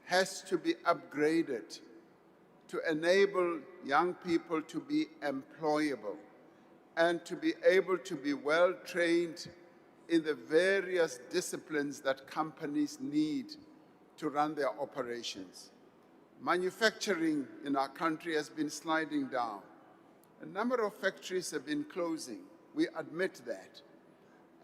has to be upgraded to enable young people to be employable and to be able to be well trained in the various disciplines that companies need to run their operations. Manufacturing in our country has been sliding down. A number of factories have been closing. We admit that.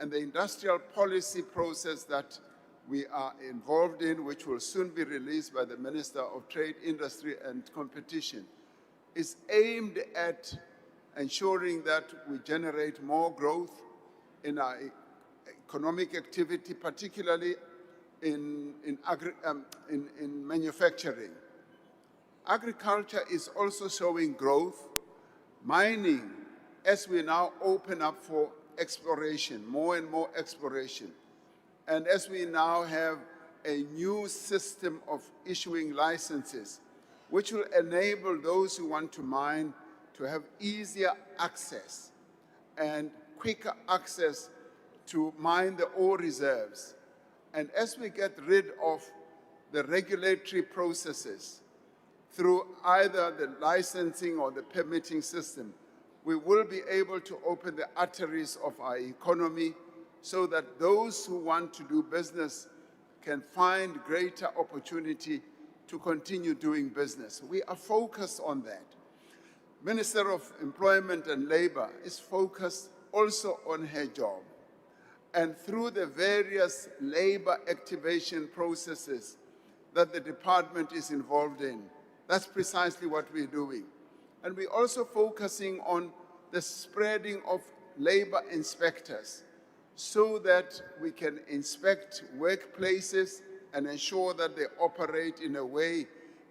And the industrial policy process that we are involved in, which will soon be released by the Minister of Trade, Industry and Competition, is aimed at ensuring that we generate more growth in our economic activity, particularly in manufacturing. Agriculture is also showing growth. Mining, as we now open up for exploration, more and more exploration, and as we now have a new system of issuing licenses, which will enable those who want to mine to have easier access and quicker access to mine the ore reserves. And as we get rid of the regulatory processes through either the licensing or the permitting system, we will be able to open the arteries of our economy so that those who want to do business can find greater opportunity to continue doing business. We are focused on that. Minister of Employment and Labor is focused also on her job. And through the various labor activation processes that the department is involved in, that's precisely what we're doing. And we're also focusing on the spreading of labor inspectors so that we can inspect workplaces and ensure that they operate in a way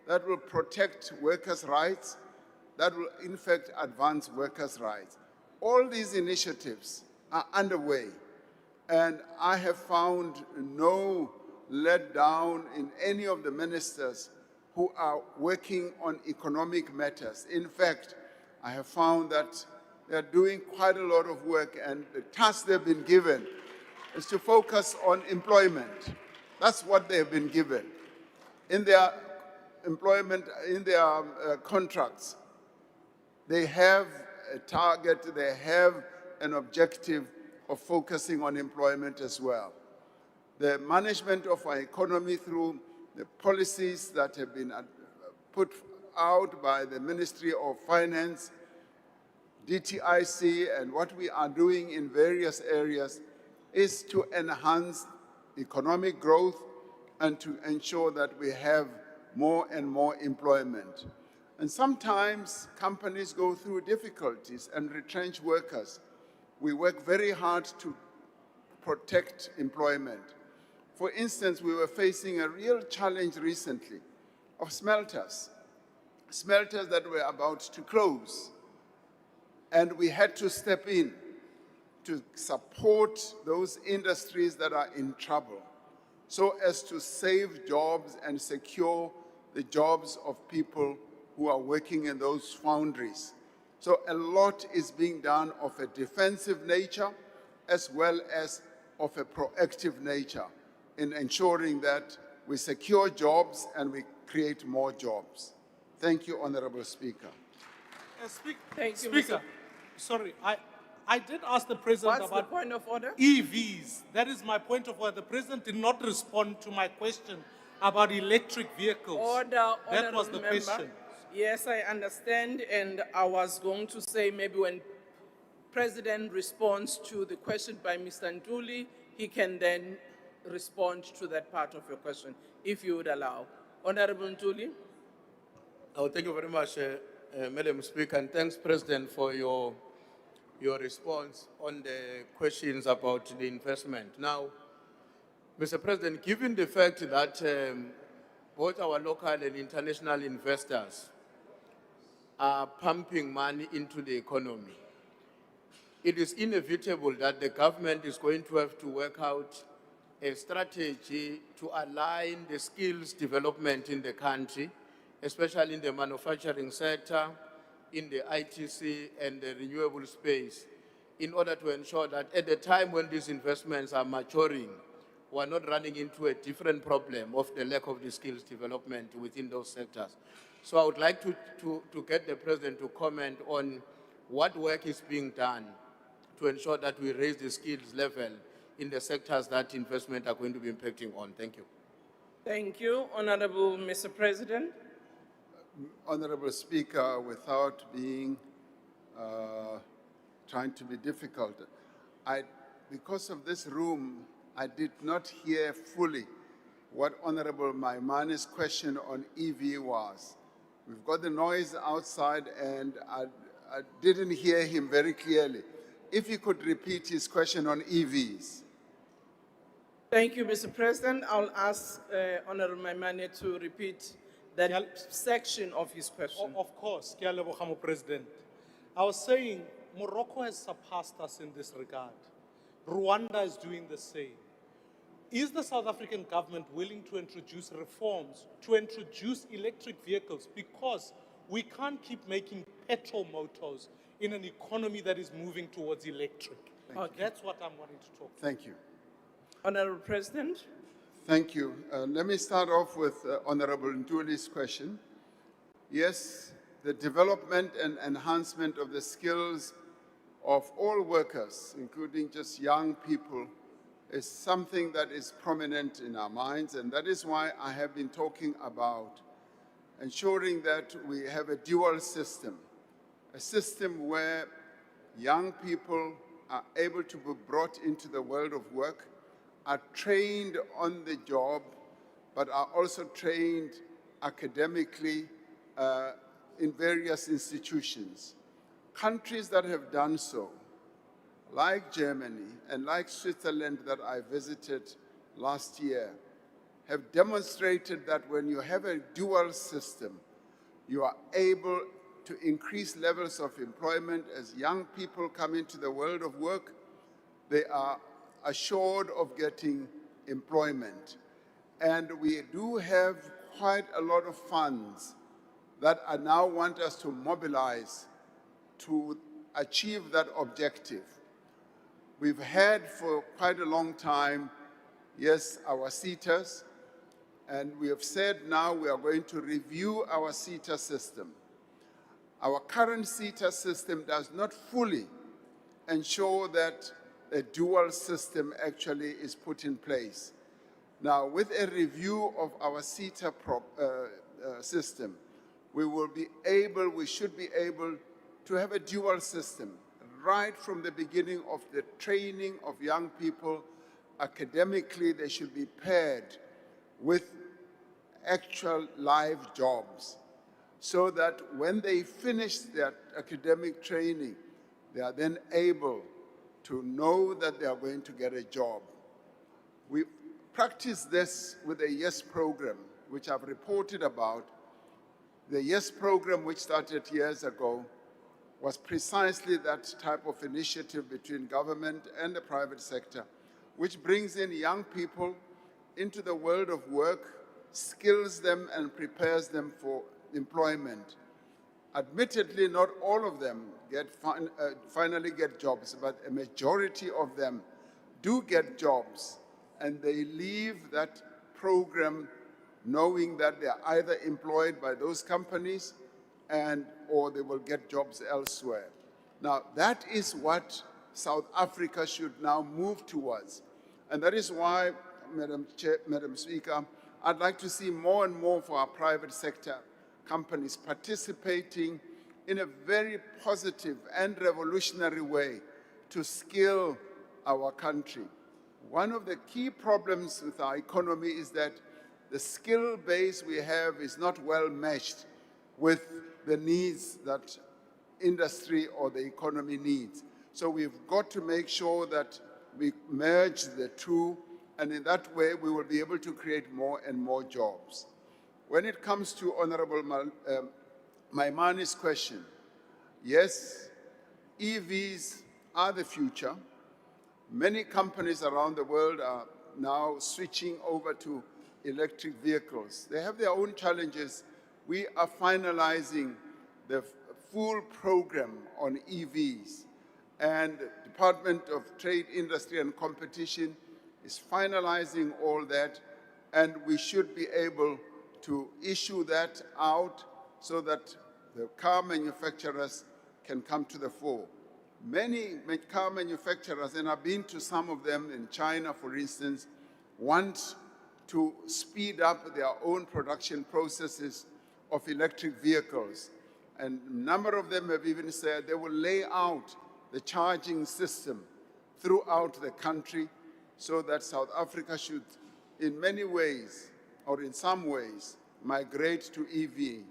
that will protect workers' rights, that will in fact advance workers' rights. All these initiatives are underway, and I have found no letdown in any of the ministers who are working on economic matters. In fact, I have found that they're doing quite a lot of work, and the task they've been given is to focus on employment. That's what they've been given. In their employment, in their contracts, they have a target, they have an objective of focusing on employment as well. The management of our economy through the policies that have been put out by the Ministry of Finance, DTIC, and what we are doing in various areas is to enhance economic growth and to ensure that we have more and more employment. And sometimes companies go through difficulties and retrench workers. We work very hard to protect employment. For instance, we were facing a real challenge recently of smelters that were about to close. And we had to step in to support those industries that are in trouble so as to save jobs and secure the jobs of people who are working in those foundries. So a lot is being done of a defensive nature as well as of a proactive nature in ensuring that we secure jobs and we create more jobs. Thank you, Honorable Speaker. Thank you, Speaker, sorry, I did ask the President What's about the point of order? EVs. That is my point of order. The President did not respond to my question about electric vehicles. Order, That was honorable the member. question. Yes, I understand, and I was going to say maybe when President responds to the question by Mr. Ntuli, he can then respond to that part of your question, if you would allow. Honorable Ntuli. Oh, thank you very much, Madam Speaker, and thanks, President, for your response on the questions about the investment. Now, Mr. President, given the fact that both our local and international investors are pumping money into the economy, it is inevitable that the government is going to have to work out a strategy to align the skills development in the country, especially in the manufacturing sector, in the ITC and the renewable space, in order to ensure that at the time when these investments are maturing, we're not running into a different problem of the lack of the skills development within those sectors. So I would like to get the President to comment on what work is being done to ensure that we raise the skills level in the sectors that investment are going to be impacting on. Thank you. Thank you, Honorable Mr. President. Honorable Speaker, without being trying to be difficult, because of this room, I did not hear fully what Honorable Maimani's question on EV was. We've got the noise outside and I didn't hear him very clearly. If he could repeat his question on EVs. Thank you, Mr. President. I'll ask Honorable Maimane to repeat that section of his question. Of course, Ke a leboga mo President. I was saying Morocco has surpassed us in this regard. Rwanda is doing the same. Is the South African government willing to introduce reforms, to introduce electric vehicles? Because we can't keep making petrol motors in an economy that is moving towards electric. That's what I'm wanting to talk about. Thank you. Honorable President. Thank you. Let me start off with Honorable Ntuli's question. Yes, the development and enhancement of the skills of all workers, including just young people, is something that is prominent in our minds, and that is why I have been talking about ensuring that we have a dual system, a system where young people are able to be brought into the world of work, are trained on the job, but are also trained academically in various institutions. Countries that have done so, like Germany and like Switzerland that I visited last year, have demonstrated that when you have a dual system, you are able to increase levels of employment. As young people come into the world of work, they are assured of getting employment. And we do have quite a lot of funds that I now want us to mobilize to achieve that objective. We've had for quite a long time, yes, our SETAs, and we have said now we are going to review our SETA system. Our current SETA system does not fully ensure that a dual system actually is put in place. Now, with a review of our SETA system, we should be able to have a dual system right from the beginning of the training of young people. Academically, they should be paired with actual live jobs so that when they finish their academic training, they are then able to know that they are going to get a job. We practice this with the YES program, which I've reported about. The YES program, which started years ago, was precisely that type of initiative between government and the private sector, which brings in young people into the world of work, skills them and prepares them for employment. Admittedly, not all of them finally get jobs, but a majority of them do get jobs, and they leave that program knowing that they are either employed by those companies or they will get jobs elsewhere. Now, that is what South Africa should now move towards. And that is why, Madam Speaker, I'd like to see more and more for our private sector companies participating in a very positive and revolutionary way to skill our country. One of the key problems with our economy is that the skill base we have is not well matched with the needs that industry or the economy needs. So we've got to make sure that we merge the two, and in that way we will be able to create more and more jobs. When it comes to Honorable Maimani's question, yes, EVs are the future. Many companies around the world are now switching over to electric vehicles. They have their own challenges. We are finalizing the full program on EVs, and Department of Trade, Industry and Competition is finalizing all that, and we should be able to issue that out so that the car manufacturers can come to the fore. Many car manufacturers, and I've been to some of them in China, for instance, want to speed up their own production processes of electric vehicles. And a number of them have even said they will lay out the charging system throughout the country so that South Africa should, in many ways, or in some ways, migrate to EV.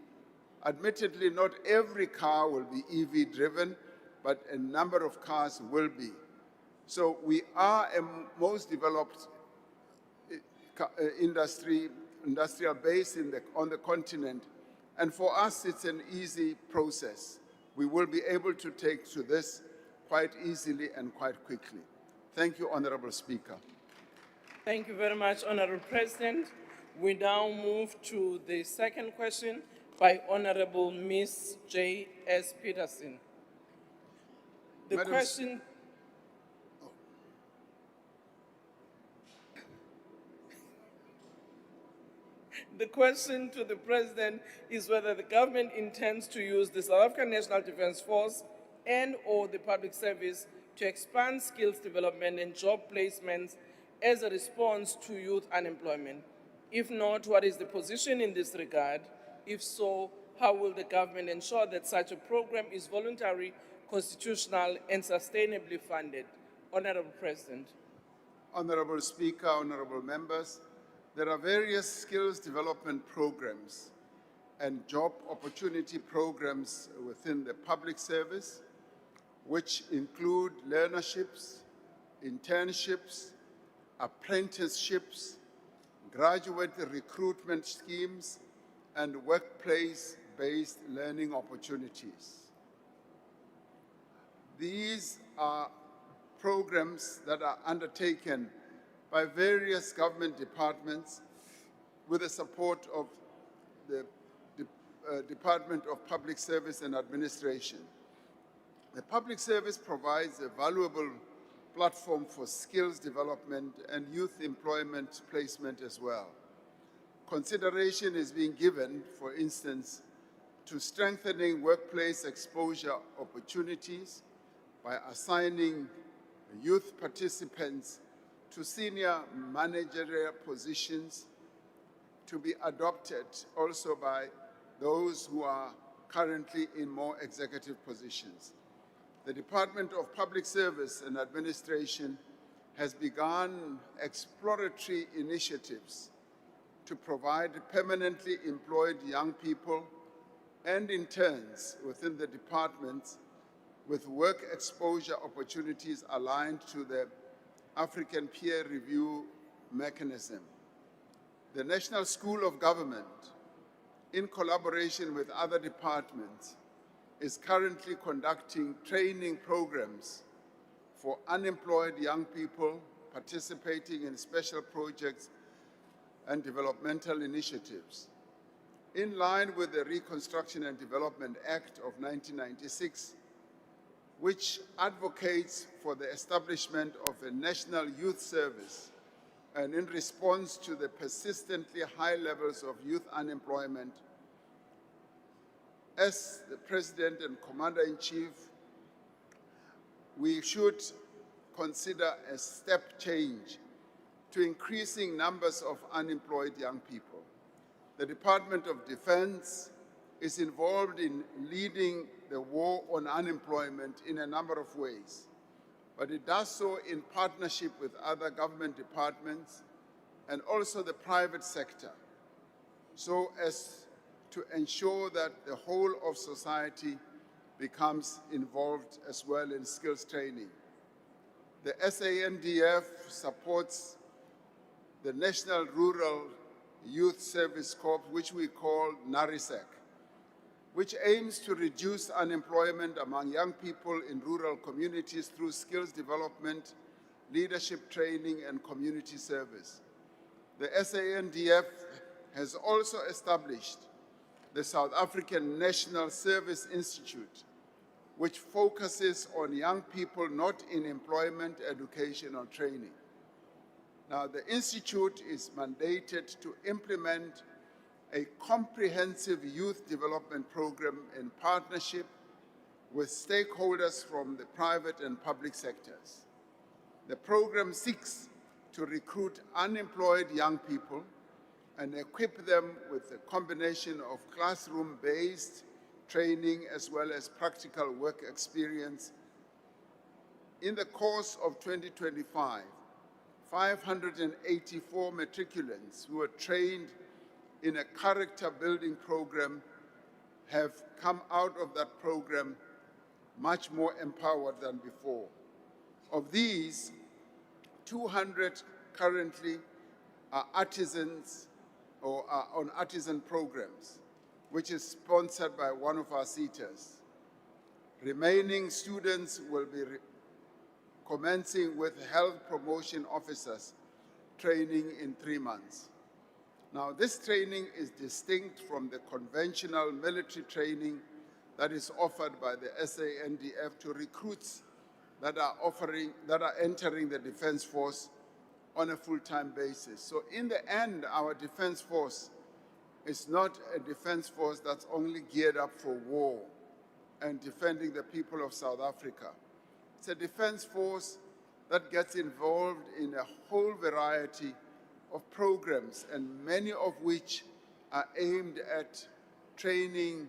Admittedly, not every car will be EV driven, but a number of cars will be. So we are a most developed industrial base on the continent. And for us, it's an easy process. We will be able to take to this quite easily and quite quickly. Thank you, Honorable Speaker. Thank you very much, Honorable President. We now move to the second question by Honorable Ms. J.S. Peterson. The Madam question... The question to the President is whether the government intends to use the South African National Defence Force and/or the public service to expand skills development and job placements as a response to youth unemployment. If not, what is the position in this regard? If so, how will the government ensure that such a program is voluntary, constitutional, and sustainably funded? Honorable President. Honorable Speaker, honorable members, there are various skills development programs and job opportunity programs within the public service, which include learnerships, internships, apprenticeships, graduate recruitment schemes, and workplace-based learning opportunities. These are programs that are undertaken by various government departments with the support of the Department of Public Service and Administration. The public service provides a valuable platform for skills development and youth employment placement as well. Consideration is being given, for instance, to strengthening workplace exposure opportunities by assigning youth participants to senior managerial positions to be adopted also by those who are currently in more executive positions. The Department of Public Service and Administration has begun exploratory initiatives to provide permanently employed young people and interns within the departments with work exposure opportunities aligned to the African Peer Review Mechanism. The National School of Government, in collaboration with other departments, is currently conducting training programs for unemployed young people participating in special projects and developmental initiatives. In line with the Reconstruction and Development Act of 1996, which advocates for the establishment of a national youth service, and in response to the persistently high levels of youth unemployment, as the President and Commander-in-Chief, we should consider a step change to increasing numbers of unemployed young people. The Department of Defense is involved in leading the war on unemployment in a number of ways, but it does so in partnership with other government departments and also the private sector, so as to ensure that the whole of society becomes involved as well in skills training. The SANDF supports the National Rural Youth Service Corps, which we call NARISEC, which aims to reduce unemployment among young people in rural communities through skills development, leadership training, and community service. The SANDF has also established the South African National Service Institute, which focuses on young people not in employment, education, or training. Now, the Institute is mandated to implement a comprehensive youth development program in partnership with stakeholders from the private and public sectors. The program seeks to recruit unemployed young people and equip them with a combination of classroom-based training as well as practical work experience. In the course of 2025, 584 matriculants who were trained in a character-building program have come out of that program much more empowered than before. Of these, 200 currently are artisans or are on artisan programs, which is sponsored by one of our seaters. Remaining students will be commencing with health promotion officers training in 3 months. Now, this training is distinct from the conventional military training that is offered by the SANDF to recruits that are entering the Defense Force on a full-time basis. So in the end, our Defense Force is not a Defense Force that's only geared up for war and defending the people of South Africa. It's a Defense Force that gets involved in a whole variety of programs, and many of which are aimed at training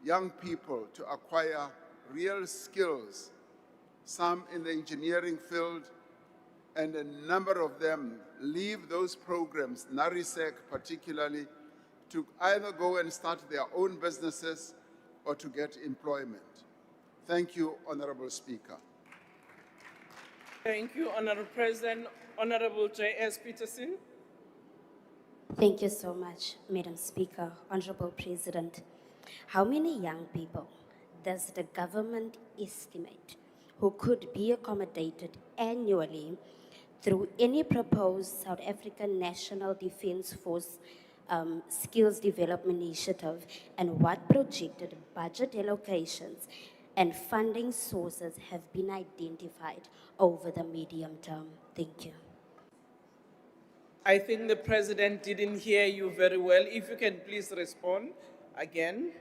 young people to acquire real skills, some in the engineering field, and a number of them leave those programs, NARISEC particularly, to either go and start their own businesses or to get employment. Thank you, Honorable Speaker. Thank you, Honorable President. Honorable J.S. Peterson. Thank you so much, Madam Speaker. Honorable President, how many young people does the government estimate who could be accommodated annually through any proposed South African National Defence Force skills development initiative, and what projected budget allocations and funding sources have been identified over the medium term? Thank you. I think the President didn't hear you very well. If you can please respond again.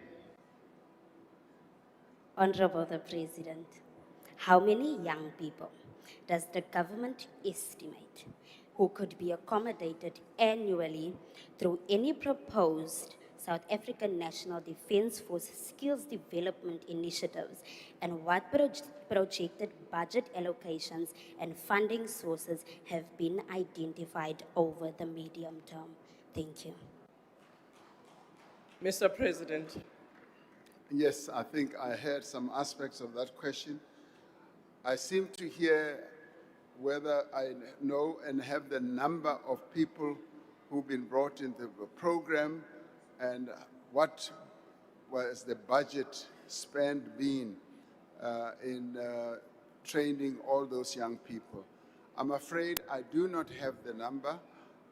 Honorable the President, how many young people does the government estimate who could be accommodated annually through any proposed South African National Defence Force skills development initiatives, and what projected budget allocations and funding sources have been identified over the medium term? Thank you. Mr. President. Yes, I think I heard some aspects of that question. I seem to hear whether I know and have the number of people who've been brought into the program and what was the budget spent been in training all those young people. I'm afraid I do not have the number,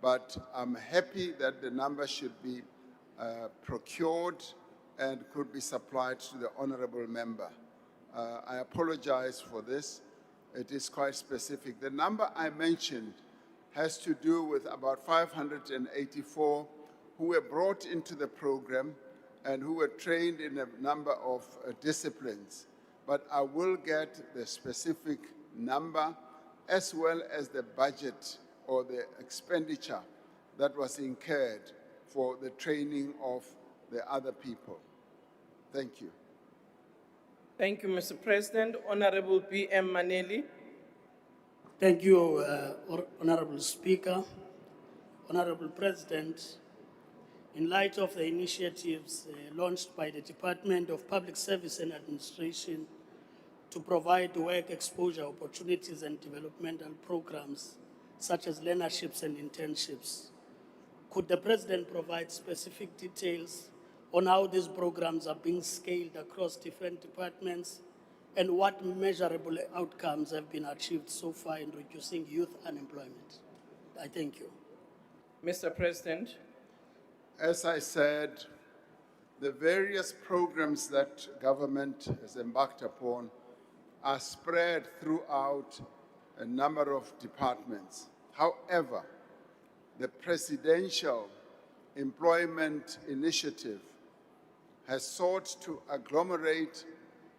but I'm happy that the number should be procured and could be supplied to the honorable member. I apologize for this. It is quite specific. The number I mentioned has to do with about 584 who were brought into the program and who were trained in a number of disciplines. But I will get the specific number as well as the budget or the expenditure that was incurred for the training of the other people. Thank you. Thank you, Mr. President. Honorable B.M. Maneli. Thank you, Honorable Speaker. Honorable President, in light of the initiatives launched by the Department of Public Service and Administration to provide work exposure opportunities and developmental programs such as learnerships and internships, could the President provide specific details on how these programs are being scaled across different departments and what measurable outcomes have been achieved so far in reducing youth unemployment? I thank you. Mr. President. As I said, the various programs that government has embarked upon are spread throughout a number of departments. However, the Presidential Employment Initiative has sought to agglomerate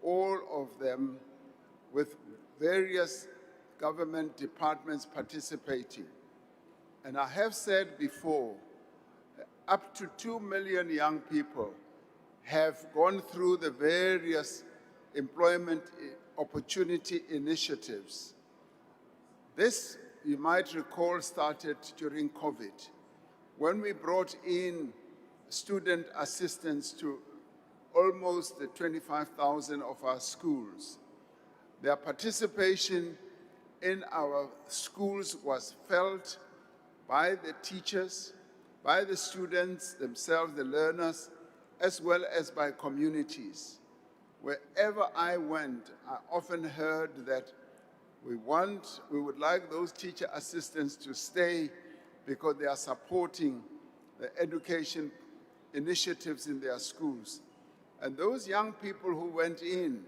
all of them with various government departments participating. And I have said before, up to 2 million young people have gone through the various employment opportunity initiatives. This, you might recall, started during COVID, when we brought in student assistance to almost 25,000 of our schools. Their participation in our schools was felt by the teachers, by the students themselves, the learners, as well as by communities. Wherever I went, I often heard that we would like those teacher assistants to stay because they are supporting the education initiatives in their schools. And those young people who went in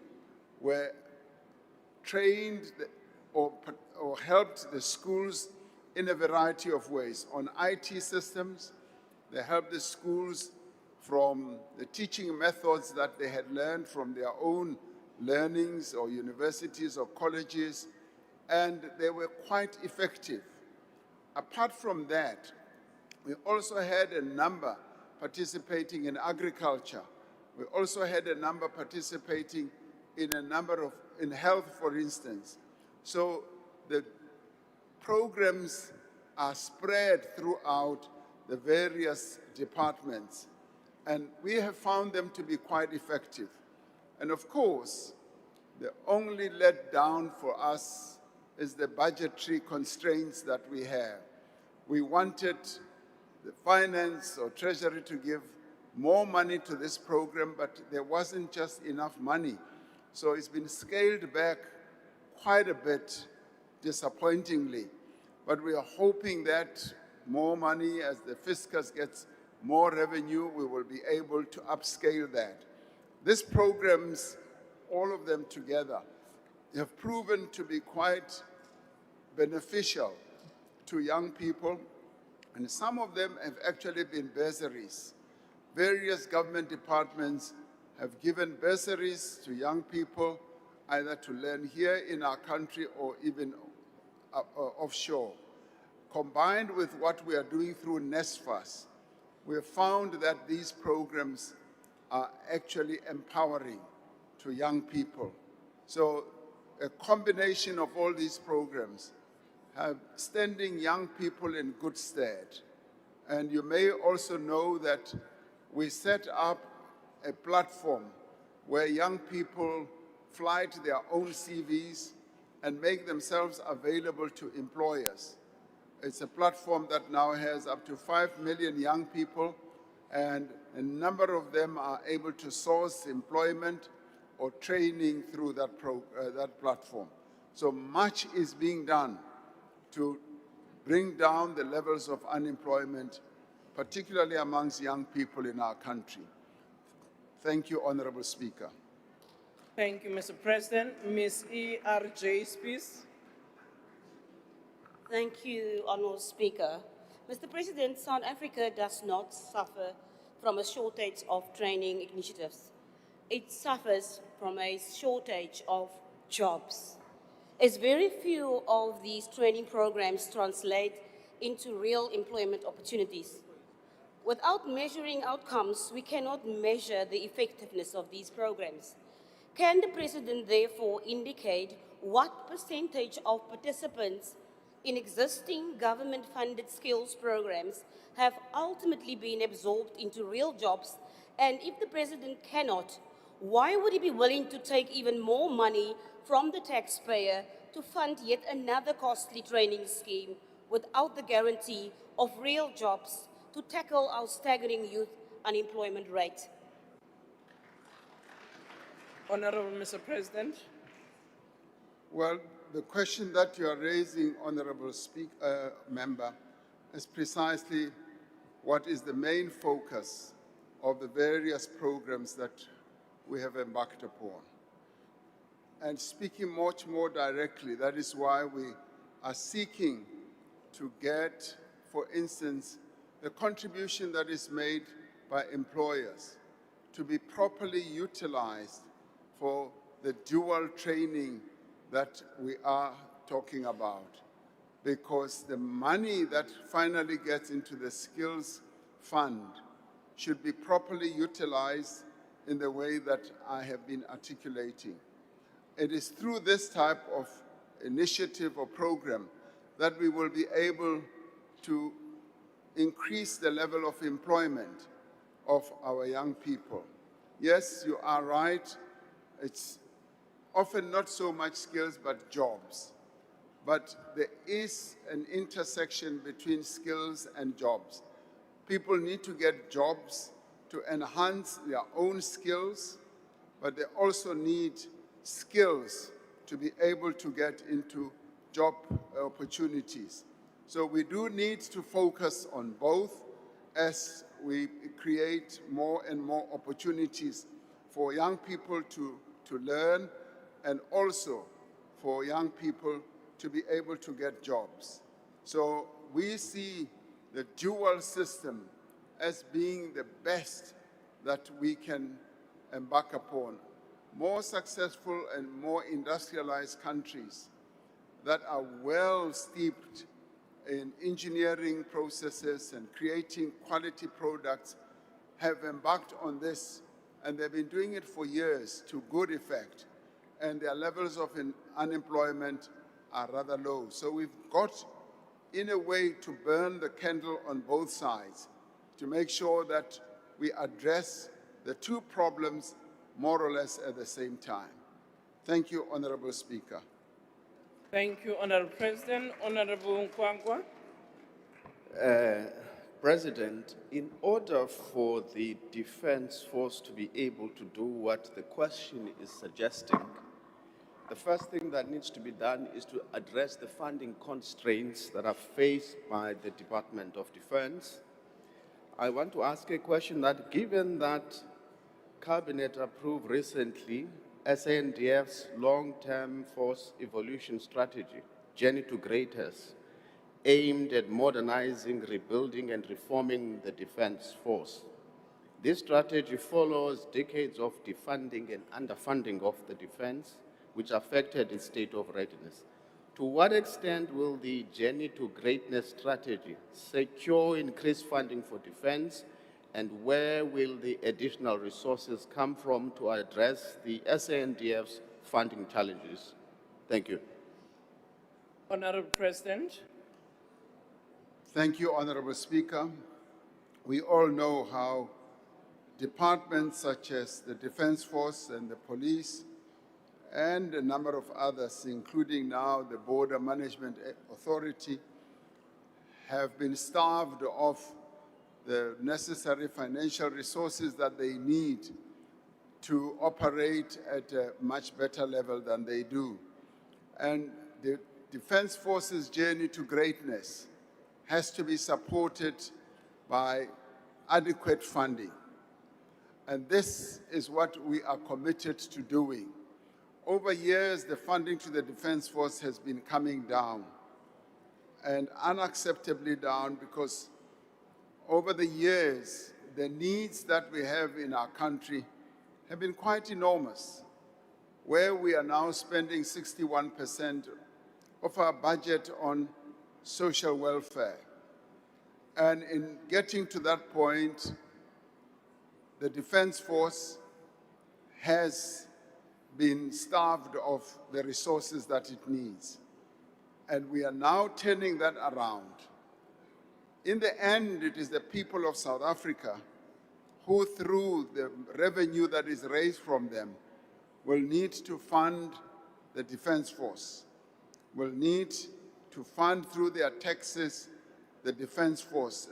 were trained or helped the schools in a variety of ways. On IT systems, they helped the schools from the teaching methods that they had learned from their own learnings or universities or colleges, and they were quite effective. Apart from that, we also had a number participating in agriculture. We also had a number participating in in health, for instance. So the programs are spread throughout the various departments, and we have found them to be quite effective. And of course, the only letdown for us is the budgetary constraints that we have. We wanted the finance or treasury to give more money to this program, but there wasn't just enough money. So it's been scaled back quite a bit, disappointingly. But we are hoping that more money, as the fiscus gets more revenue, we will be able to upscale that. These programs, all of them together, have proven to be quite beneficial to young people, and some of them have actually been bursaries. Various government departments have given bursaries to young people, either to learn here in our country or even offshore. Combined with what we are doing through NSFAS, we have found that these programs are actually empowering to young people. So a combination of all these programs have standing young people in good stead. And you may also know that we set up a platform where young people flight their own CVs and make themselves available to employers. It's a platform that now has up to 5 million young people, and a number of them are able to source employment or training through that platform. So much is being done to bring down the levels of unemployment, particularly amongst young people in our country. Thank you, Honorable Speaker. Thank you, Mr. President. Ms. E.R.J. please. Thank you, Honourable Speaker. Mr. President, South Africa does not suffer from a shortage of training initiatives. It suffers from a shortage of jobs, as very few of these training programs translate into real employment opportunities. Without measuring outcomes, we cannot measure the effectiveness of these programs. Can the President therefore indicate what percentage of participants in existing government-funded skills programs have ultimately been absorbed into real jobs? And if the President cannot, why would he be willing to take even more money from the taxpayer to fund yet another costly training scheme without the guarantee of real jobs to tackle our staggering youth unemployment rate? Honorable Mr. President. Well, the question that you are raising, Honorable Member, is precisely what is the main focus of the various programs that we have embarked upon. And speaking much more directly, that is why we are seeking to get, for instance, the contribution that is made by employers to be properly utilized for the dual training that we are talking about. Because the money that finally gets into the skills fund should be properly utilized in the way that I have been articulating. It is through this type of initiative or program that we will be able to increase the level of employment of our young people. Yes, you are right. It's often not so much skills, but jobs. But there is an intersection between skills and jobs. People need to get jobs to enhance their own skills, but they also need skills to be able to get into job opportunities. So we do need to focus on both as we create more and more opportunities for young people to learn, and also for young people to be able to get jobs. So we see the dual system as being the best that we can embark upon. More successful and more industrialized countries that are well steeped in engineering processes and creating quality products have embarked on this, and they've been doing it for years to good effect, and their levels of unemployment are rather low. So we've got, in a way, to burn the candle on both sides to make sure that we address the two problems more or less at the same time. Thank you, Honorable Speaker. Thank you, Honorable President. Honorable Nkwangwa. President, in order for the Defense Force to be able to do what the question is suggesting, the first thing that needs to be done is to address the funding constraints that are faced by the Department of Defense. I want to ask a question that, given that Cabinet approved recently SANDF's long-term force evolution strategy, Journey to Greatness, aimed at modernizing, rebuilding, and reforming the Defense Force. This strategy follows decades of defunding and underfunding of the defense, which affected its state of readiness. To what extent will the Journey to Greatness strategy secure increased funding for defense, and where will the additional resources come from to address the SANDF's funding challenges? Thank you. Honorable President. Thank you, Honorable Speaker. We all know how departments such as the Defense Force and the police and a number of others, including now the Border Management Authority, have been starved of the necessary financial resources that they need to operate at a much better level than they do. And the Defense Force's journey to greatness has to be supported by adequate funding. And this is what we are committed to doing. Over years, the funding to the Defense Force has been coming down, and unacceptably down, because over the years, the needs that we have in our country have been quite enormous, where we are now spending 61% of our budget on social welfare. And in getting to that point, the Defense Force has been starved of the resources that it needs. And we are now turning that around. In the end, it is the people of South Africa who, through the revenue that is raised from them, will need to fund the Defense Force, will need to fund through their taxes the Defense Force.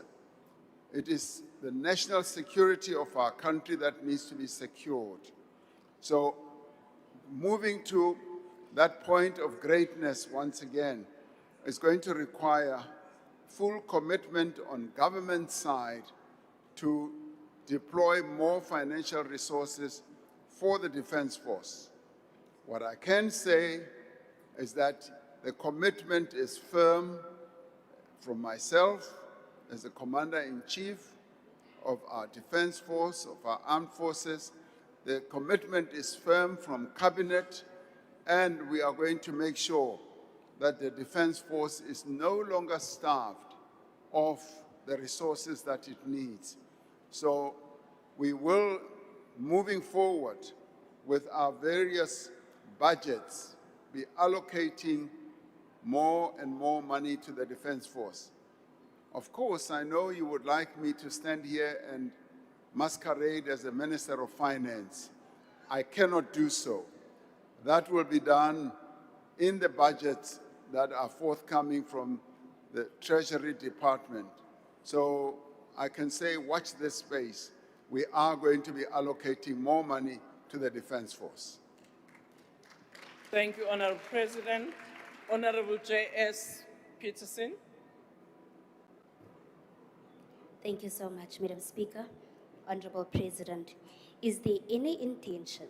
It is the national security of our country that needs to be secured. So, moving to that point of greatness once again is going to require full commitment on government side to deploy more financial resources for the Defense Force. What I can say is that the commitment is firm from myself as the Commander-in-Chief of our Defense Force, of our armed forces. The commitment is firm from Cabinet, and we are going to make sure that the Defense Force is no longer starved of the resources that it needs. So we will, moving forward with our various budgets, be allocating more and more money to the Defense Force. Of course, I know you would like me to stand here and masquerade as a Minister of Finance. I cannot do so. That will be done in the budgets that are forthcoming from the Treasury Department. So I can say, watch this space. We are going to be allocating more money to the Defense Force. Thank you, Honorable President. Honorable J.S. Peterson. Thank you so much, Madam Speaker. Honorable President, is there any intention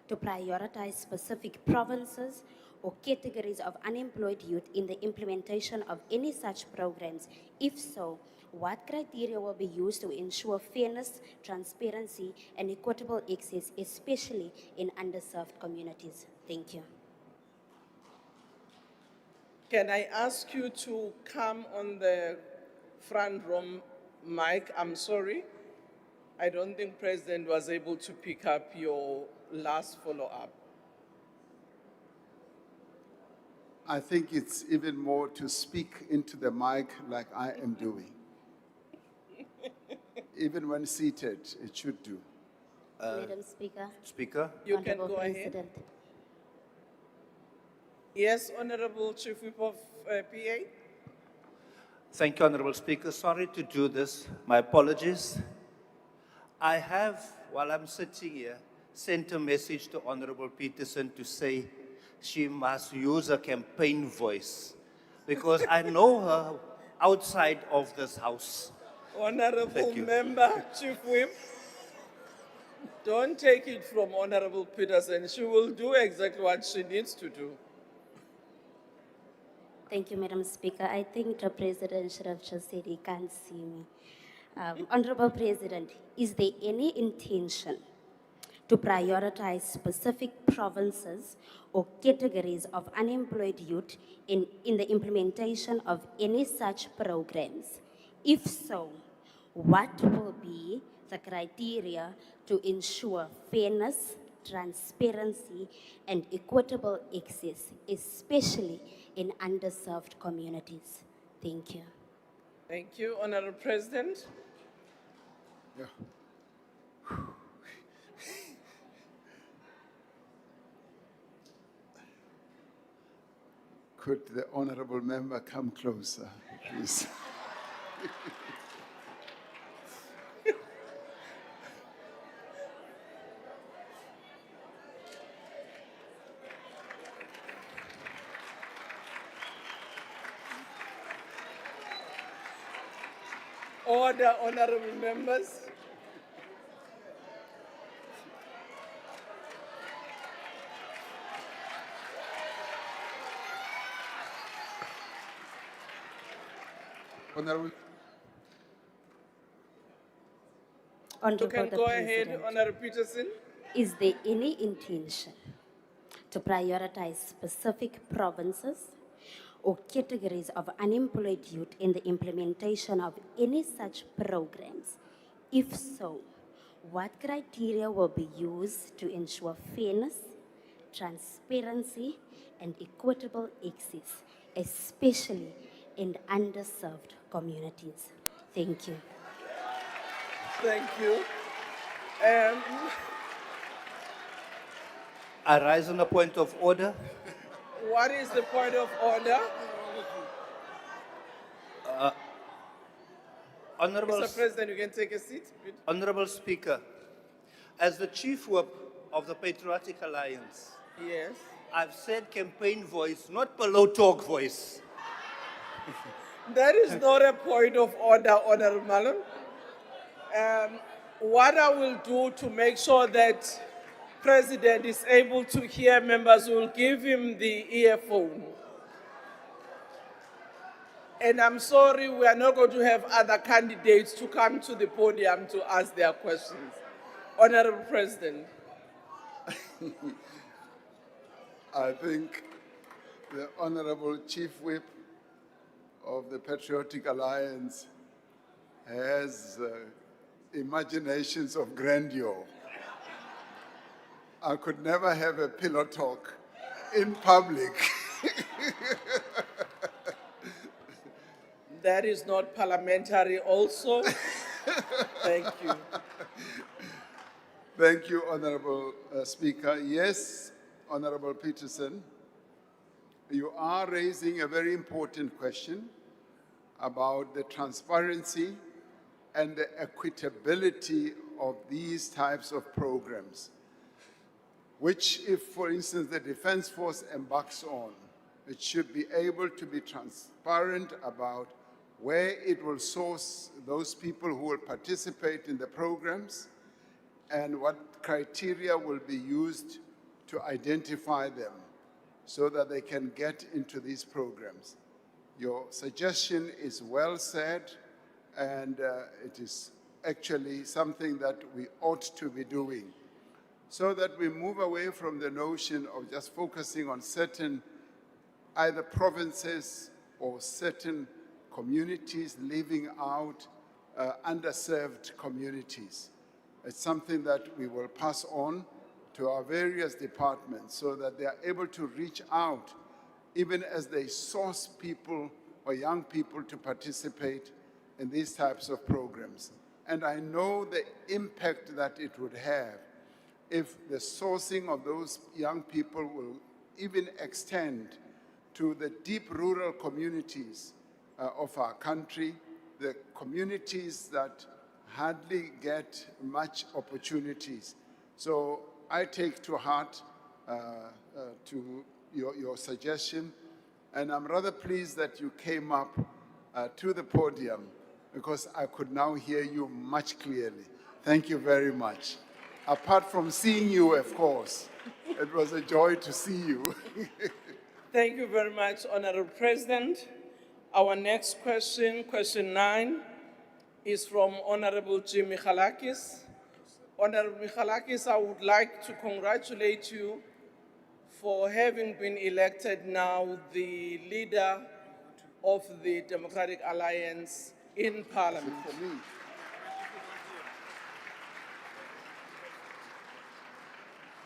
to prioritize specific provinces or categories of unemployed youth in the implementation of any such programs? If so, what criteria will be used to ensure fairness, transparency, and equitable access, especially in underserved communities? Thank you. Can I ask you to come on the front row mic? I'm sorry. I don't think President was able to pick up your last follow-up. I think it's even more to speak into the mic like I am doing. Even when seated, it should do. Madam Speaker. Speaker, You can Honorable go ahead. President. Yes, Honorable Chief Whip of PA. thank you, Honorable Speaker. Sorry to do this. My apologies. I have, while I'm sitting here, sent a message to Honorable Peterson to say she must use a campaign voice because I know her outside of this house. Honorable Thank you. Member, Chief Whip. Don't take it from Honorable Peterson. She will do exactly what she needs to do. Thank you, Madam Speaker. I think the President should have just said he can't see me. Honorable President, is there any intention to prioritize specific provinces or categories of unemployed youth in the implementation of any such programs? If so, what will be the criteria to ensure fairness, transparency, and equitable access, especially in underserved communities? Thank you. Thank you, Honorable President. Yeah. Could the honorable member come closer, please? Order, honorable members. Honorable, You Honorable can the go ahead, President. Honorable Peterson. Is there any intention to prioritize specific provinces or categories of unemployed youth in the implementation of any such programs? If so, what criteria will be used to ensure fairness, transparency, and equitable access, especially in underserved communities? Thank you. Thank you. I rise on a point of order. What is the point of order? Honorable, Mr. President, you can take a seat. Honorable Speaker, as the Chief Whip of the Patriotic Alliance, Yes. I've said campaign voice, not below talk voice. That is not a point of order, Honorable Malum. What I will do to make sure that President is able to hear members, will give him the earphone. And I'm sorry, we are not going to have other candidates to come to the podium to ask their questions. Honorable President. I think the Honorable Chief Whip of the Patriotic Alliance has imaginations of grandeur. I could never have a pillow talk in public. That is not parliamentary also. Thank you. Thank you, Honorable Speaker. Yes, Honorable Peterson, you are raising a very important question about the transparency and the equitability of these types of programs, which if, for instance, the Defense Force embarks on, it should be able to be transparent about where it will source those people who will participate in the programs and what criteria will be used to identify them so that they can get into these programs. Your suggestion is well said, and it is actually something that we ought to be doing so that we move away from the notion of just focusing on certain either provinces or certain communities leaving out underserved communities. It's something that we will pass on to our various departments so that they are able to reach out even as they source people or young people to participate in these types of programs. And I know the impact that it would have if the sourcing of those young people will even extend to the deep rural communities of our country, the communities that hardly get much opportunities. So I take to heart to your suggestion, and I'm rather pleased that you came up to the podium because I could now hear you much clearly. Thank you very much. Apart from seeing you, of course, it was a joy to see you. Thank you very much, Honorable President. Our next question, question 9, is from Honorable Jim Michalakis. Honorable Michalakis, I would like to congratulate you for having been elected now the leader of the Democratic Alliance in Parliament.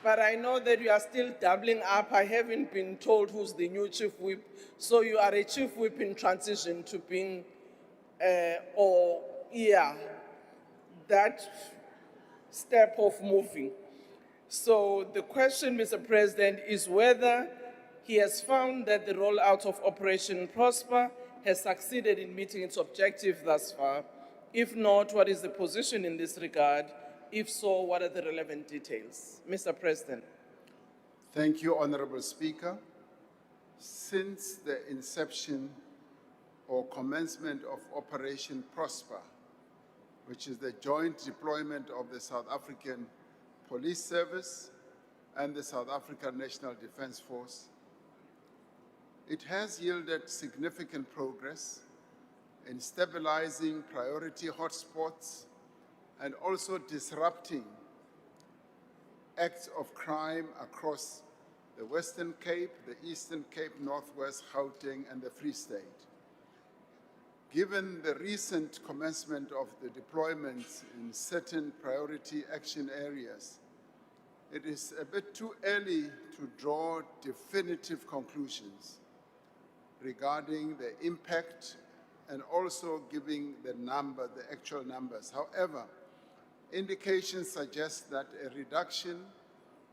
But I know that you are still doubling up. I haven't been told who's the new chief whip. So you are a chief whip in transition to being, that step of moving. So the question, Mr. President, is whether he has found that the rollout of Operation Prosper has succeeded in meeting its objective thus far. If not, what is the position in this regard? If so, what are the relevant details? Mr. President. Thank you, Honorable Speaker. Since the inception or commencement of Operation Prosper, which is the joint deployment of the South African Police Service and the South African National Defense Force, it has yielded significant progress in stabilizing priority hotspots and also disrupting acts of crime across the Western Cape, the Eastern Cape, Northwest, Gauteng, and the Free State. Given the recent commencement of the deployments in certain priority action areas, it is a bit too early to draw definitive conclusions regarding the impact and also giving the actual numbers. However, indications suggest that a reduction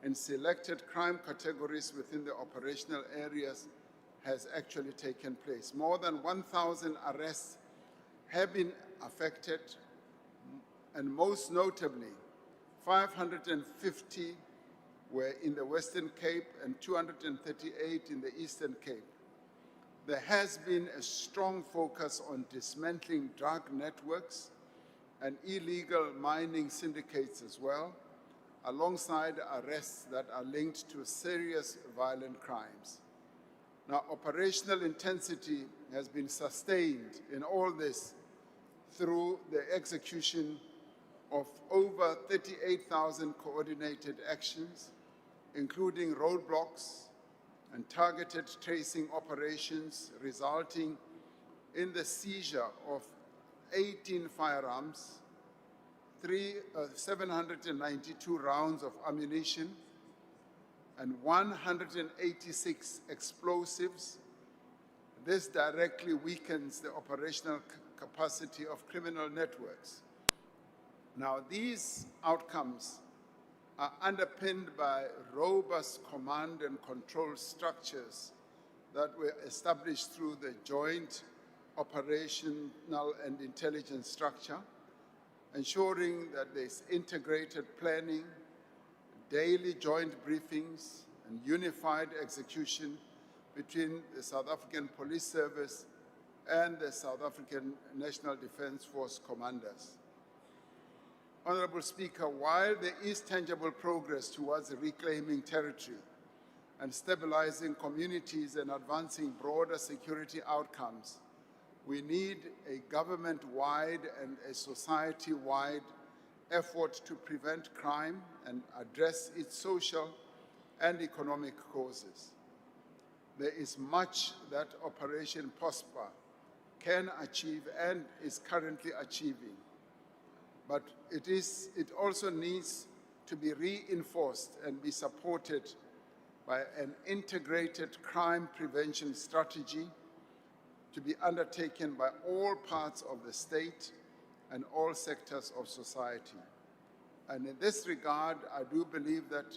in selected crime categories within the operational areas has actually taken place. More than 1,000 arrests have been affected, and most notably, 550 were in the Western Cape and 238 in the Eastern Cape. There has been a strong focus on dismantling drug networks and illegal mining syndicates as well, alongside arrests that are linked to serious violent crimes. Now, operational intensity has been sustained in all this through the execution of over 38,000 coordinated actions, including roadblocks and targeted tracing operations, resulting in the seizure of 18 firearms, 792 rounds of ammunition, and 186 explosives. This directly weakens the operational capacity of criminal networks. Now, these outcomes are underpinned by robust command and control structures that were established through the Joint Operational and Intelligence Structure, ensuring that there's integrated planning, daily joint briefings, and unified execution between the South African Police Service and the South African National Defence Force commanders. Honourable Speaker, while there is tangible progress towards reclaiming territory and stabilizing communities and advancing broader security outcomes, we need a government-wide and a society-wide effort to prevent crime and address its social and economic causes. There is much that Operation Prosper can achieve and is currently achieving, but it also needs to be reinforced and be supported by an integrated crime prevention strategy to be undertaken by all parts of the state and all sectors of society. And in this regard, I do believe that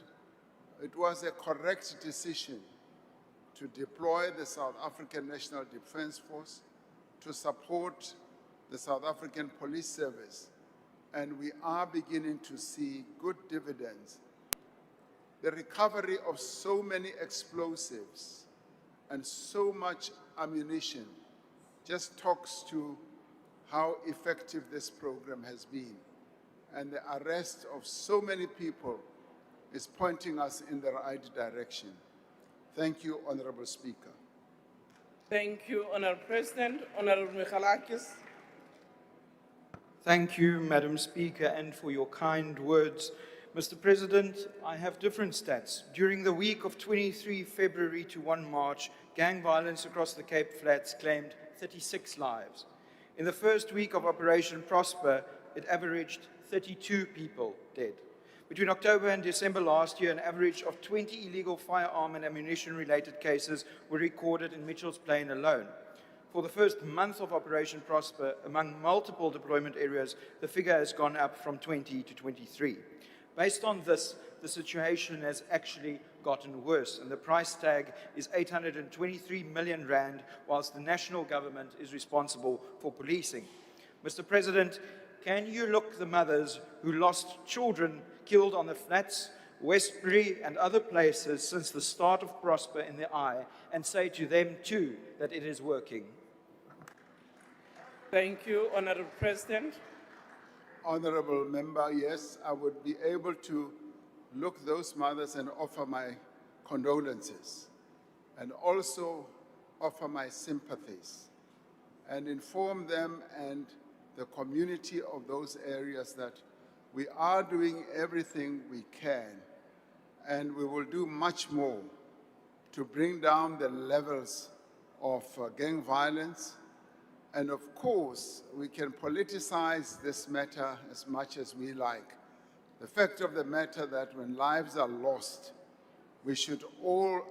it was a correct decision to deploy the South African National Defence Force to support the South African Police Service, and we are beginning to see good dividends. The recovery of so many explosives and so much ammunition just talks to how effective this program has been. And the arrest of so many people is pointing us in the right direction. Thank you, Honourable Speaker. Thank you, Honourable President. Honourable Michalakis. Thank you, Madam Speaker, and for your kind words. Mr. President, I have different stats. During the week of 23 February to 1 March, gang violence across the Cape Flats claimed 36 lives. In the first week of Operation Prosper, it averaged 32 people dead. Between October and December last year, an average of 20 illegal firearm and ammunition-related cases were recorded in Mitchell's Plain alone. For the first month of Operation Prosper, among multiple deployment areas, the figure has gone up from 20 to 23. Based on this, the situation has actually gotten worse, and the price tag is 823 million rand, whilst the national government is responsible for policing. Mr. President, can you look the mothers who lost children killed on the flats, Westbury and other places since the start of Prosper in the eye and say to them too that it is working? Thank you, Honourable President. Honourable Member, yes, I would be able to look those mothers and offer my condolences and also offer my sympathies and inform them and the community of those areas that we are doing everything we can, and we will do much more to bring down the levels of gang violence. And of course, we can politicize this matter as much as we like. The fact of the matter that when lives are lost, we should all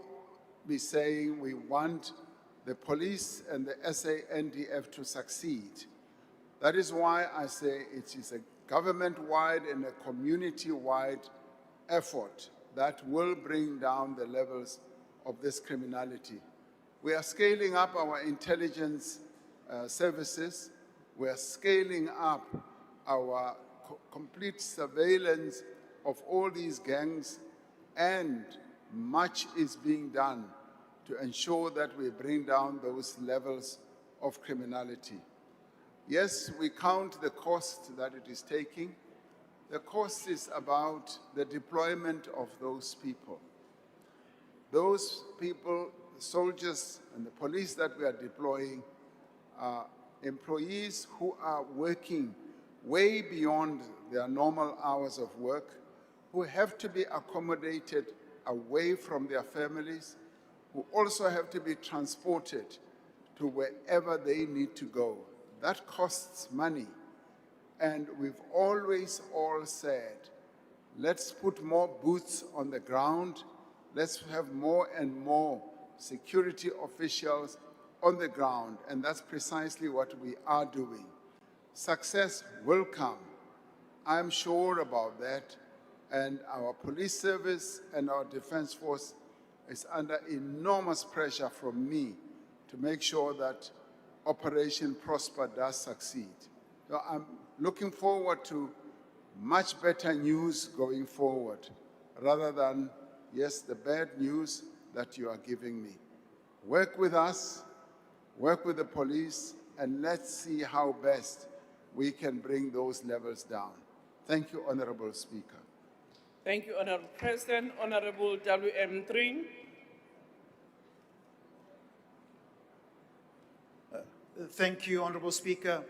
be saying we want the police and the SANDF to succeed. That is why I say it is a government-wide and a community-wide effort that will bring down the levels of this criminality. We are scaling up our intelligence services. We are scaling up our complete surveillance of all these gangs, and much is being done to ensure that we bring down those levels of criminality. Yes, we count the cost that it is taking. The cost is about the deployment of those people. Those people soldiers and the police that we are deploying are employees who are working way beyond their normal hours of work, who have to be accommodated away from their families, who also have to be transported to wherever they need to go. That costs money. And we've always all said, let's put more boots on the ground. Let's have more and more security officials on the ground. And that's precisely what we are doing. Success will come. I'm sure about that. And our police service and our defense force is under enormous pressure from me to make sure that Operation Prosper does succeed. So I'm looking forward to much better news going forward, rather than, yes, the bad news that you are giving me. Work with us, work with the police, and let's see how best we can bring those levels down. Thank you, Honorable Speaker. Thank you, Honorable President. Honorable WM3. Thank you, Honorable Speaker.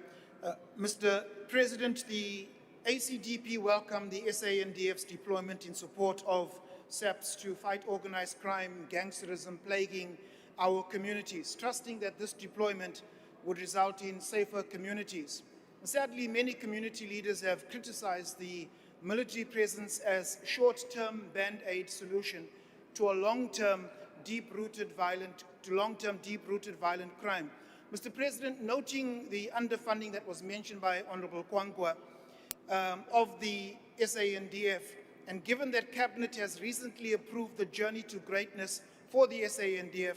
Mr. President, the ACDP welcomed the SANDF's deployment in support of SAPS to fight organized crime and gangsterism plaguing our communities, trusting that this deployment would result in safer communities. Sadly, many community leaders have criticized the military presence as short-term band-aid solution to a long-term deep-rooted violent crime. Mr. President, noting the underfunding that was mentioned by Honorable Kwankwa of the SANDF, and given that Cabinet has recently approved the Journey to Greatness for the SANDF,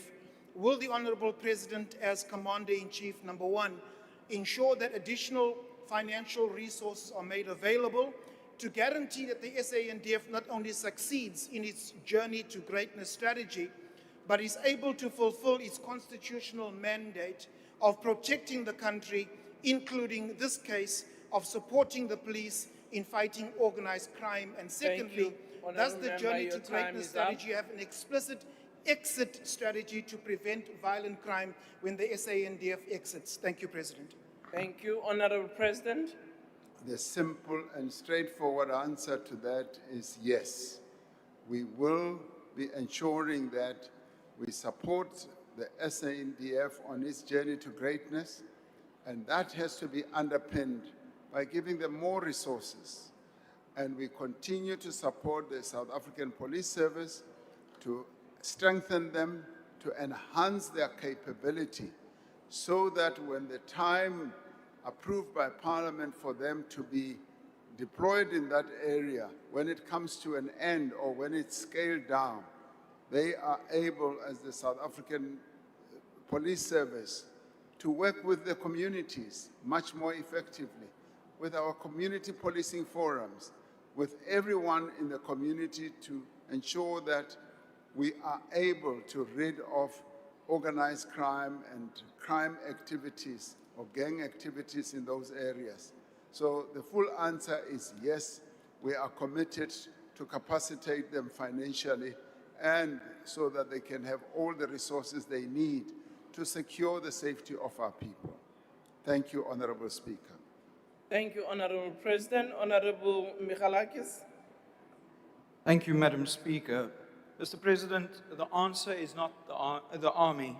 will the Honorable President, as Commander-in-Chief, number one, ensure that additional financial resources are made available to guarantee that the SANDF not only succeeds in its Journey to Greatness strategy, but is able to fulfill its constitutional mandate of protecting the country, including this case of supporting the police in fighting organized crime? And secondly, does the Journey to Greatness strategy have an explicit exit strategy to prevent violent crime when the SANDF exits? Thank you, President. Thank you, Honorable President. The simple and straightforward answer to that is yes. We will be ensuring that we support the SANDF on its journey to greatness, and that has to be underpinned by giving them more resources. And we continue to support the South African Police Service to strengthen them, to enhance their capability, so that when the time approved by Parliament for them to be deployed in that area, when it comes to an end or when it's scaled down, they are able, as the South African Police Service, to work with the communities much more effectively, with our community policing forums, with everyone in the community, to ensure that we are able to rid of organized crime and crime activities or gang activities in those areas. So the full answer is yes, we are committed to capacitate them financially, and so that they can have all the resources they need to secure the safety of our people. Thank you, Honorable Speaker. Thank you, Honorable President. Honorable Michalakis. Thank you, Madam Speaker. Mr. President, the answer is not the army.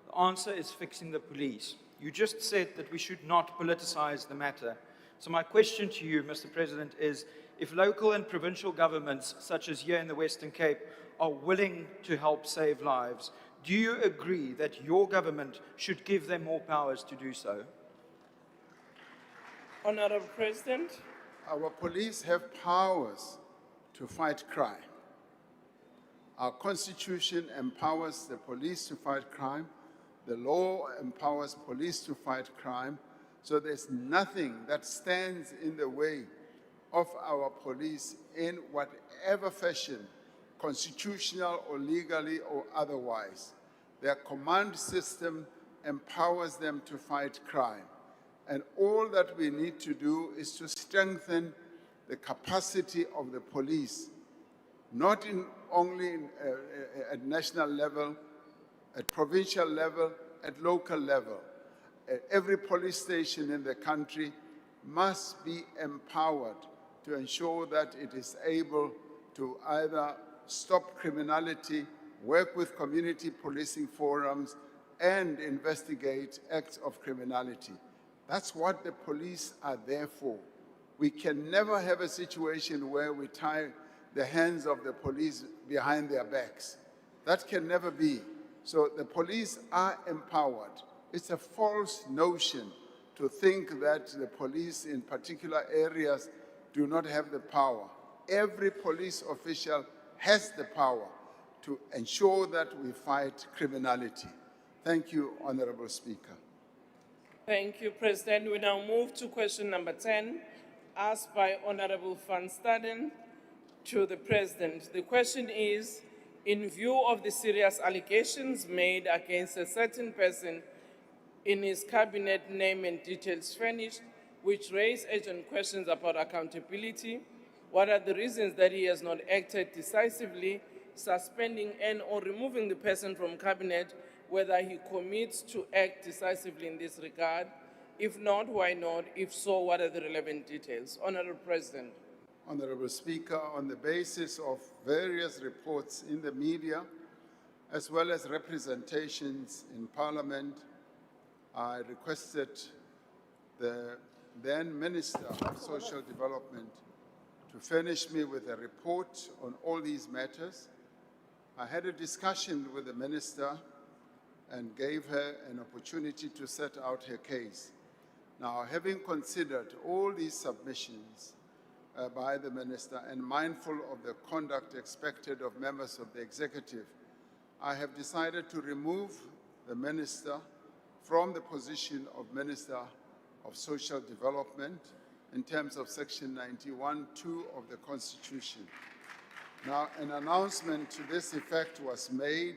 The answer is fixing the police. You just said that we should not politicize the matter. So my question to you, Mr. President, is if local and provincial governments, such as here in the Western Cape, are willing to help save lives, do you agree that your government should give them more powers to do so? Honorable President. Our police have powers to fight crime. Our Constitution empowers the police to fight crime. The law empowers police to fight crime. So there's nothing that stands in the way of our police in whatever fashion, constitutional or legally or otherwise. Their command system empowers them to fight crime. And all that we need to do is to strengthen the capacity of the police, not only at national level, at provincial level, at local level. Every police station in the country must be empowered to ensure that it is able to either stop criminality, work with community policing forums, and investigate acts of criminality. That's what the police are there for. We can never have a situation where we tie the hands of the police behind their backs. That can never be. So the police are empowered. It's a false notion to think that the police in particular areas do not have the power. Every police official has the power to ensure that we fight criminality. Thank you, Honorable Speaker. Thank you, President. We now move to question number 10, asked by Honorable Van Staden to the President. The question is, in view of the serious allegations made against a certain person in his cabinet name and details furnished, which raise urgent questions about accountability, what are the reasons that he has not acted decisively, suspending and or removing the person from cabinet, whether he commits to act decisively in this regard? If not, why not? If so, what are the relevant details? Honorable President. Honorable Speaker, on the basis of various reports in the media, as well as representations in Parliament, I requested the then Minister of Social Development to furnish me with a report on all these matters. I had a discussion with the Minister and gave her an opportunity to set out her case. Now, having considered all these submissions by the Minister and mindful of the conduct expected of members of the Executive, I have decided to remove the Minister from the position of Minister of Social Development in terms of Section 91(2) of the Constitution. Now, an announcement to this effect was made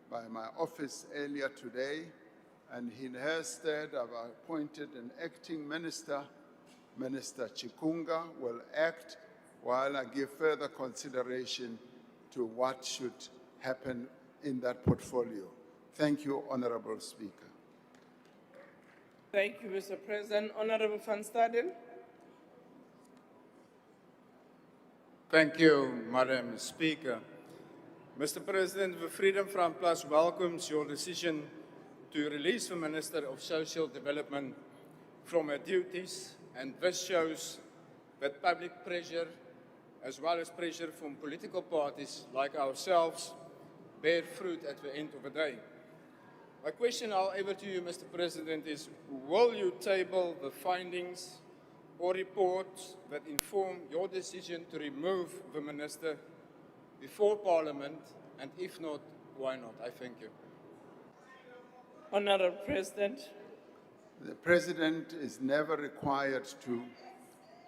by my office earlier today, and in her stead, I've appointed an acting minister. Minister Chikunga will act while I give further consideration to what should happen in that portfolio. Thank you, Honorable Speaker. Thank you, Mr. President. Honorable Van Staden. Thank you, Madam Speaker. Mr. President, the Freedom Front Plus welcomes your decision to release the Minister of Social Development from her duties, and this shows that public pressure, as well as pressure from political parties like ourselves, bear fruit at the end of the day. My question, however, to you, Mr. President, is will you table the findings or reports that inform your decision to remove the Minister before Parliament, and if not, why not? I thank you. Honorable President. The President is never required to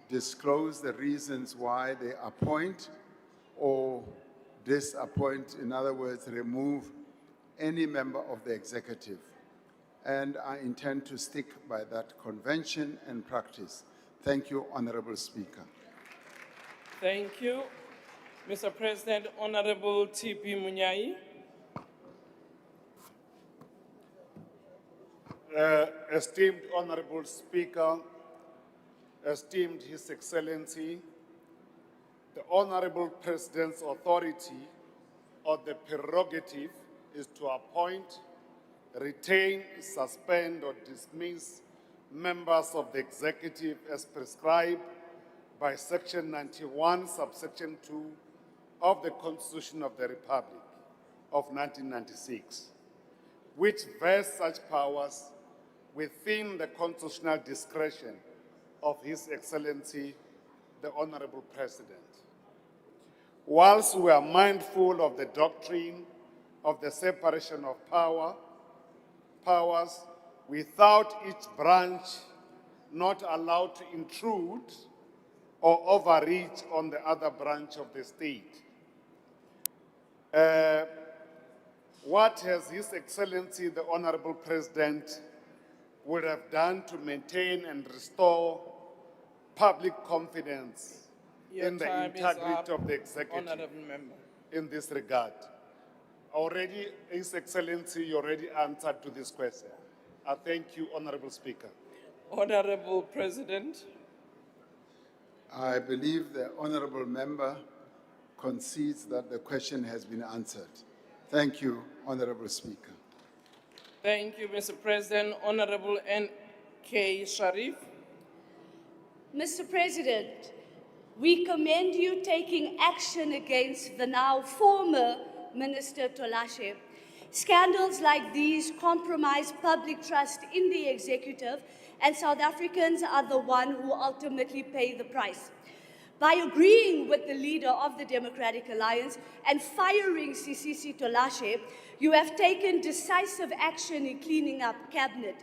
disclose the reasons why they appoint or disappoint, in other words, remove any member of the Executive. And I intend to stick by that convention and practice. Thank you, Honorable Speaker. Thank you. Mr. President, Honorable T.P. Munyai. Esteemed Honorable Speaker, esteemed His Excellency, the Honorable President's authority or the prerogative is to appoint, retain, suspend or dismiss members of the Executive as prescribed by Section 91, subsection 2 of the Constitution of the Republic of 1996, which vests such powers within the constitutional discretion of His Excellency, the Honorable President. Whilst we are mindful of the doctrine of the separation of powers, without each branch not allowed to intrude or overreach on the other branch of the state. What has His Excellency, the Honorable President, would have done to maintain and restore public confidence in the integrity of the Executive in this regard? Already, His Excellency, you already answered to this question. I thank you, Honorable Speaker. Honorable President. I believe the honorable member concedes that the question has been answered. Thank you, Honorable Speaker. Thank you, Mr. President. Honorable N.K. Sharif. Mr. President, we commend you taking action against the now former Minister Tolashe. Scandals like these compromise public trust in the executive, and South Africans are the ones who ultimately pay the price. By agreeing with the leader of the Democratic Alliance and firing Sisisi Tolashe, you have taken decisive action in cleaning up cabinet.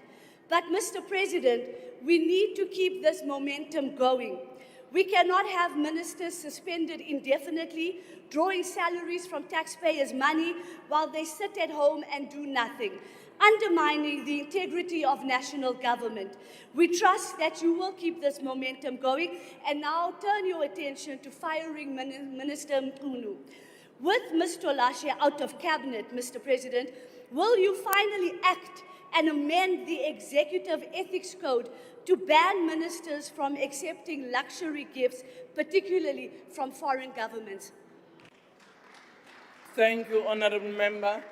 But, Mr. President, we need to keep this momentum going. We cannot have ministers suspended indefinitely, drawing salaries from taxpayers' money while they sit at home and do nothing, undermining the integrity of national government. We trust that you will keep this momentum going and now turn your attention to firing Minister Mkhunu. With Ms. Tolashe out of cabinet, Mr. President, will you finally act and amend the Executive Ethics Code to ban ministers from accepting luxury gifts, particularly from foreign governments? Thank you, Honorable Member.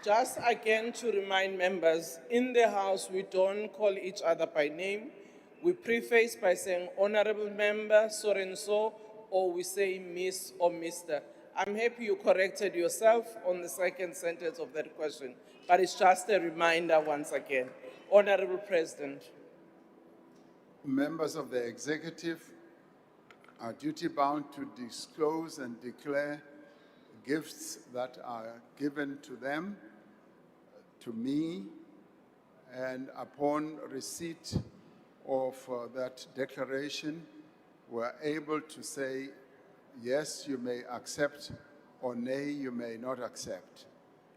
Just again to remind members, in the House, we don't call each other by name. We preface by saying Honorable Member, so and so, or we say Miss or Mr. I'm happy you corrected yourself on the second sentence of that question, but it's just a reminder once again. Honorable President. Members of the executive are duty-bound to disclose and declare gifts that are given to them, to me, and upon receipt of that declaration, we're able to say, yes, you may accept, or nay, you may not accept.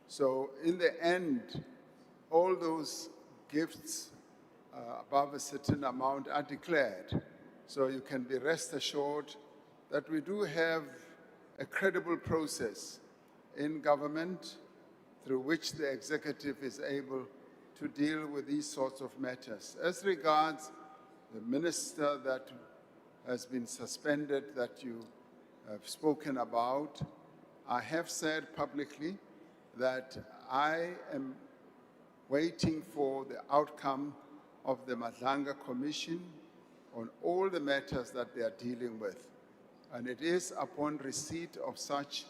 So in the end, all those gifts above a certain amount are declared. So you can be rest assured that we do have a credible process in government through which the executive is able to deal with these sorts of matters. As regards the minister that has been suspended that you have spoken about, I have said publicly that I am waiting for the outcome of the Madlanga Commission on all the matters that they are dealing with. And it is upon receipt of such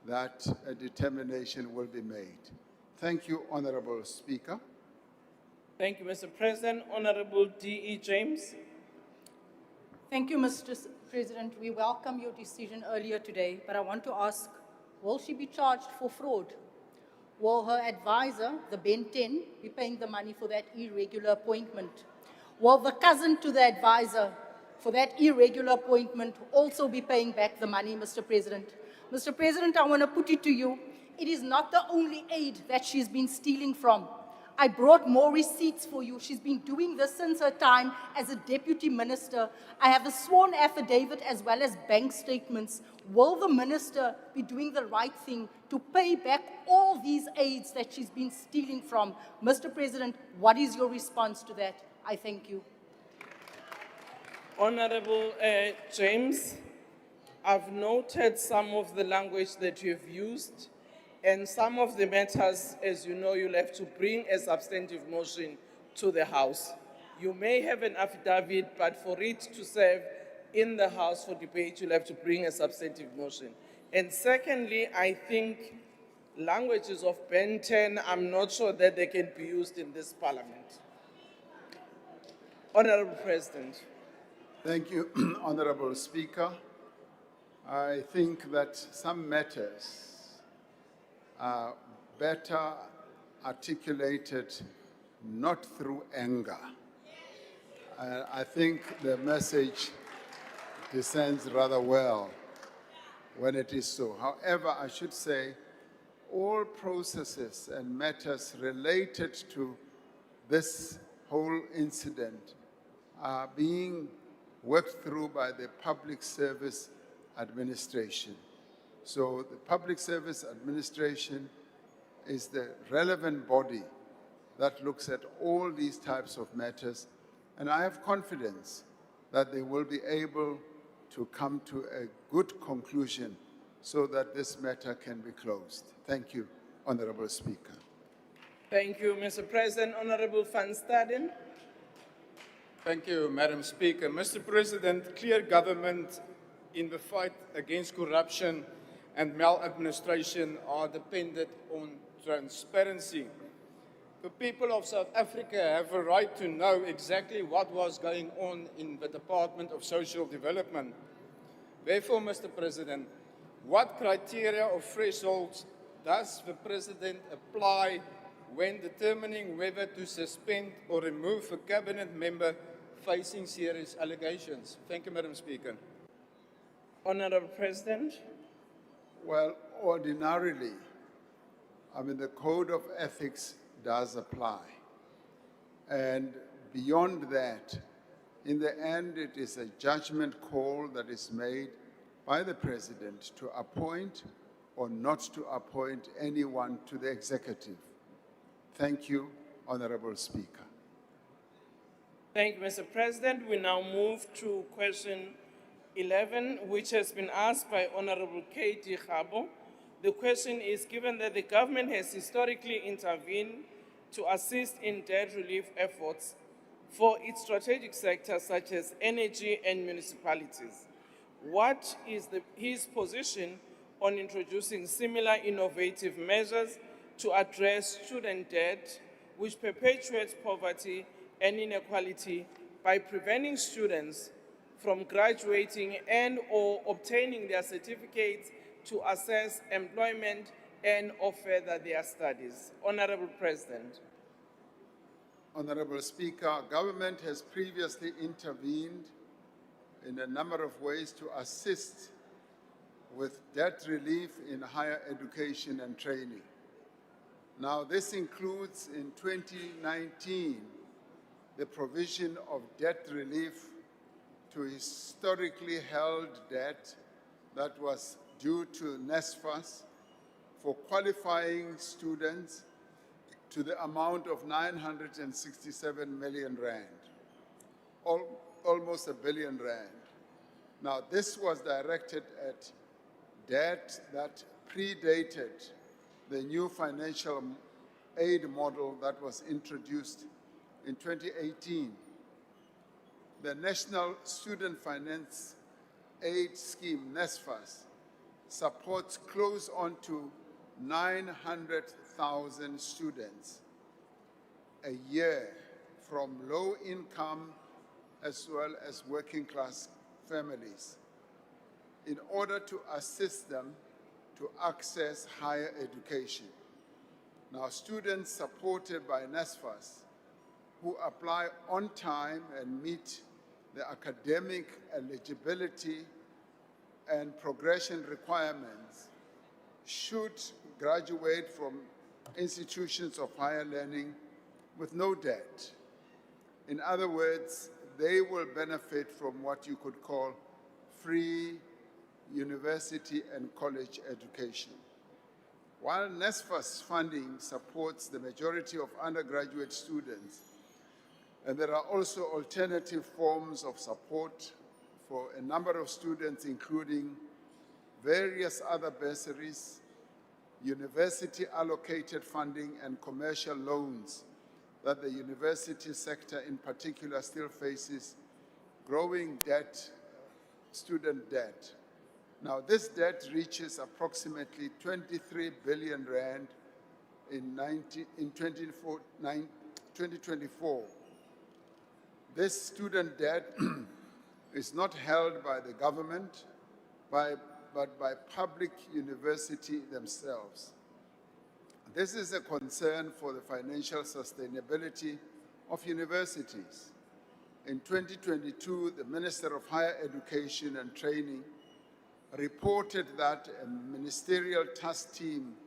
that a determination will be made. Thank you, Honorable Speaker. Thank you, Mr. President. Honorable D.E. James. Thank you, Mr. President. We welcome your decision earlier today, but I want to ask, will she be charged for fraud? Will her advisor, the Ben 10, be paying the money for that irregular appointment? Will the cousin to the advisor for that irregular appointment also be paying back the money, Mr. President? Mr. President, I want to put it to you, it is not the only aid that she's been stealing from. I brought more receipts for you. She's been doing this since her time as a deputy minister. I have a sworn affidavit as well as bank statements. Will the minister be doing the right thing to pay back all these aids that she's been stealing from? Mr. President, what is your response to that? I thank you. Honorable James, I've noted some of the language that you've used, and some of the matters, as you know, you'll have to bring a substantive motion to the House. You may have an affidavit, but for it to serve in the House for debate, you'll have to bring a substantive motion. And secondly, I think languages of Ben 10, I'm not sure that they can be used in this Parliament. Honorable President. Thank you, Honorable Speaker. I think that some matters are better articulated not through anger. I think the message descends rather well when it is so. However, I should say all processes and matters related to this whole incident are being worked through by the Public Service Administration. So the Public Service Administration is the relevant body that looks at all these types of matters, and I have confidence that they will be able to come to a good conclusion so that this matter can be closed. Thank you, Honorable Speaker. Thank you, Mr. President. Honorable Van Staden. Thank you, Madam Speaker. Mr. President, clear government in the fight against corruption and maladministration are dependent on transparency. The people of South Africa have a right to know exactly what was going on in the Department of Social Development. Therefore, Mr. President, what criteria or thresholds does the President apply when determining whether to suspend or remove a cabinet member facing serious allegations? Thank you, Madam Speaker. Honorable President. Well, ordinarily, the Code of Ethics does apply. And beyond that, in the end, it is a judgment call that is made by the President to appoint or not to appoint anyone to the executive. Thank you, Honorable Speaker. Thank you, Mr. President. We now move to question 11, which has been asked by Honorable Katie Gabo. The question is, given that the government has historically intervened to assist in debt relief efforts for its strategic sectors such as energy and municipalities, what is his position on introducing similar innovative measures to address student debt, which perpetuates poverty and inequality by preventing students from graduating and/or obtaining their certificates to assess employment and or further their studies? Honorable President. Honorable Speaker, government has previously intervened in a number of ways to assist with debt relief in higher education and training. Now, this includes in 2019 the provision of debt relief to historically held debt that was due to NSFAS for qualifying students to the amount of 967 million rand, almost R1 billion. Now, this was directed at debt that predated the new financial aid model that was introduced in 2018. The National Student Finance Aid Scheme, NSFAS, supports close on to 900,000 students a year from low income as well as working class families in order to assist them to access higher education. Now, students supported by NSFAS who apply on time and meet the academic eligibility and progression requirements should graduate from institutions of higher learning with no debt. In other words, they will benefit from what you could call free university and college education. While NSFAS funding supports the majority of undergraduate students, and there are also alternative forms of support for a number of students, including various other bursaries, university allocated funding, and commercial loans that the university sector in particular still faces growing debt, student debt. Now, this debt reaches approximately 23 billion rand in 2024. This student debt is not held by the government, but by public universities themselves. This is a concern for the financial sustainability of universities. In 2022, the Minister of Higher Education and Training reported that a ministerial task team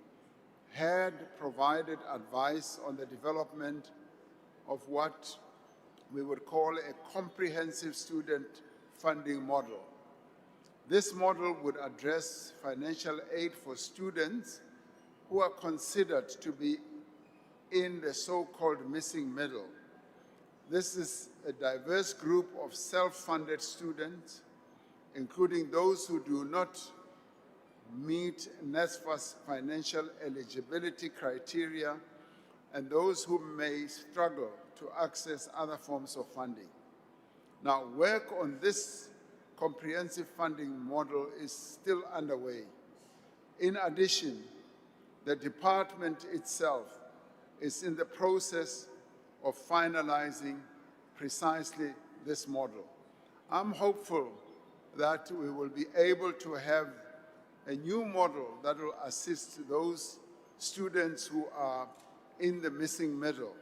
had provided advice on the development of what we would call a comprehensive student funding model. This model would address financial aid for students who are considered to be in the so-called missing middle. This is a diverse group of self-funded students, including those who do not meet NSFAS financial eligibility criteria and those who may struggle to access other forms of funding. Now, work on this comprehensive funding model is still underway. In addition, the department itself is in the process of finalizing precisely this model. I'm hopeful that we will be able to have a new model that will assist those students who are in the missing middle,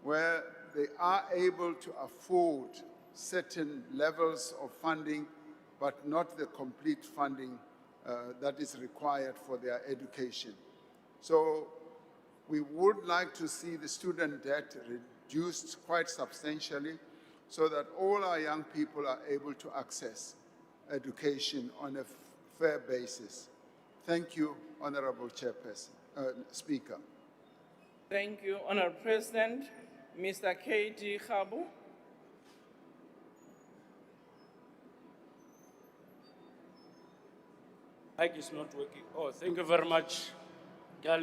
where they are able to afford certain levels of funding, but not the complete funding that is required for their education. So we would like to see the student debt reduced quite substantially so that all our young people are able to access education on a fair basis. Thank you, Honorable Chairperson, Speaker. Thank you, Honorable President. Mr. K.D. Khabu. Mic is not working. Oh, thank you very much. Thank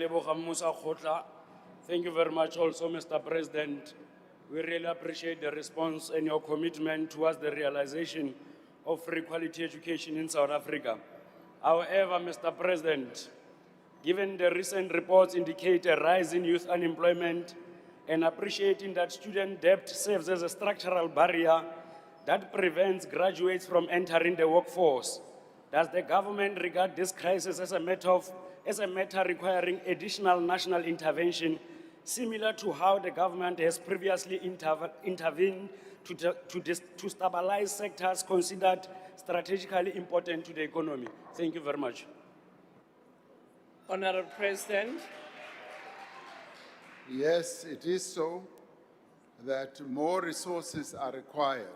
you very much also, Mr. President. We really appreciate the response and your commitment towards the realization of free quality education in South Africa. However, Mr. President, given the recent reports indicate a rise in youth unemployment and appreciating that student debt serves as a structural barrier that prevents graduates from entering the workforce, does the government regard this crisis as a matter requiring additional national intervention, similar to how the government has previously intervened to stabilize sectors considered strategically important to the economy? Thank you very much. Honorable President. Yes, it is so that more resources are required.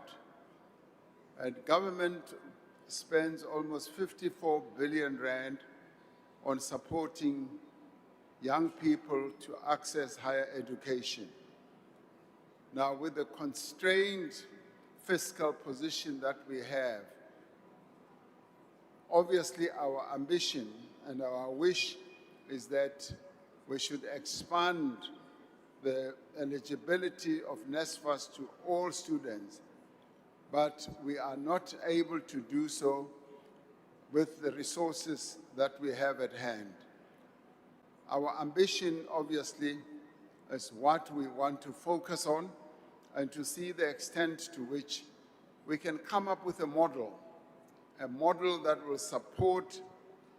And government spends almost 54 billion rand on supporting young people to access higher education. Now, with the constrained fiscal position that we have, obviously our ambition and our wish is that we should expand the eligibility of NSFAS to all students, but we are not able to do so with the resources that we have at hand. Our ambition, obviously, is what we want to focus on and to see the extent to which we can come up with a model that will support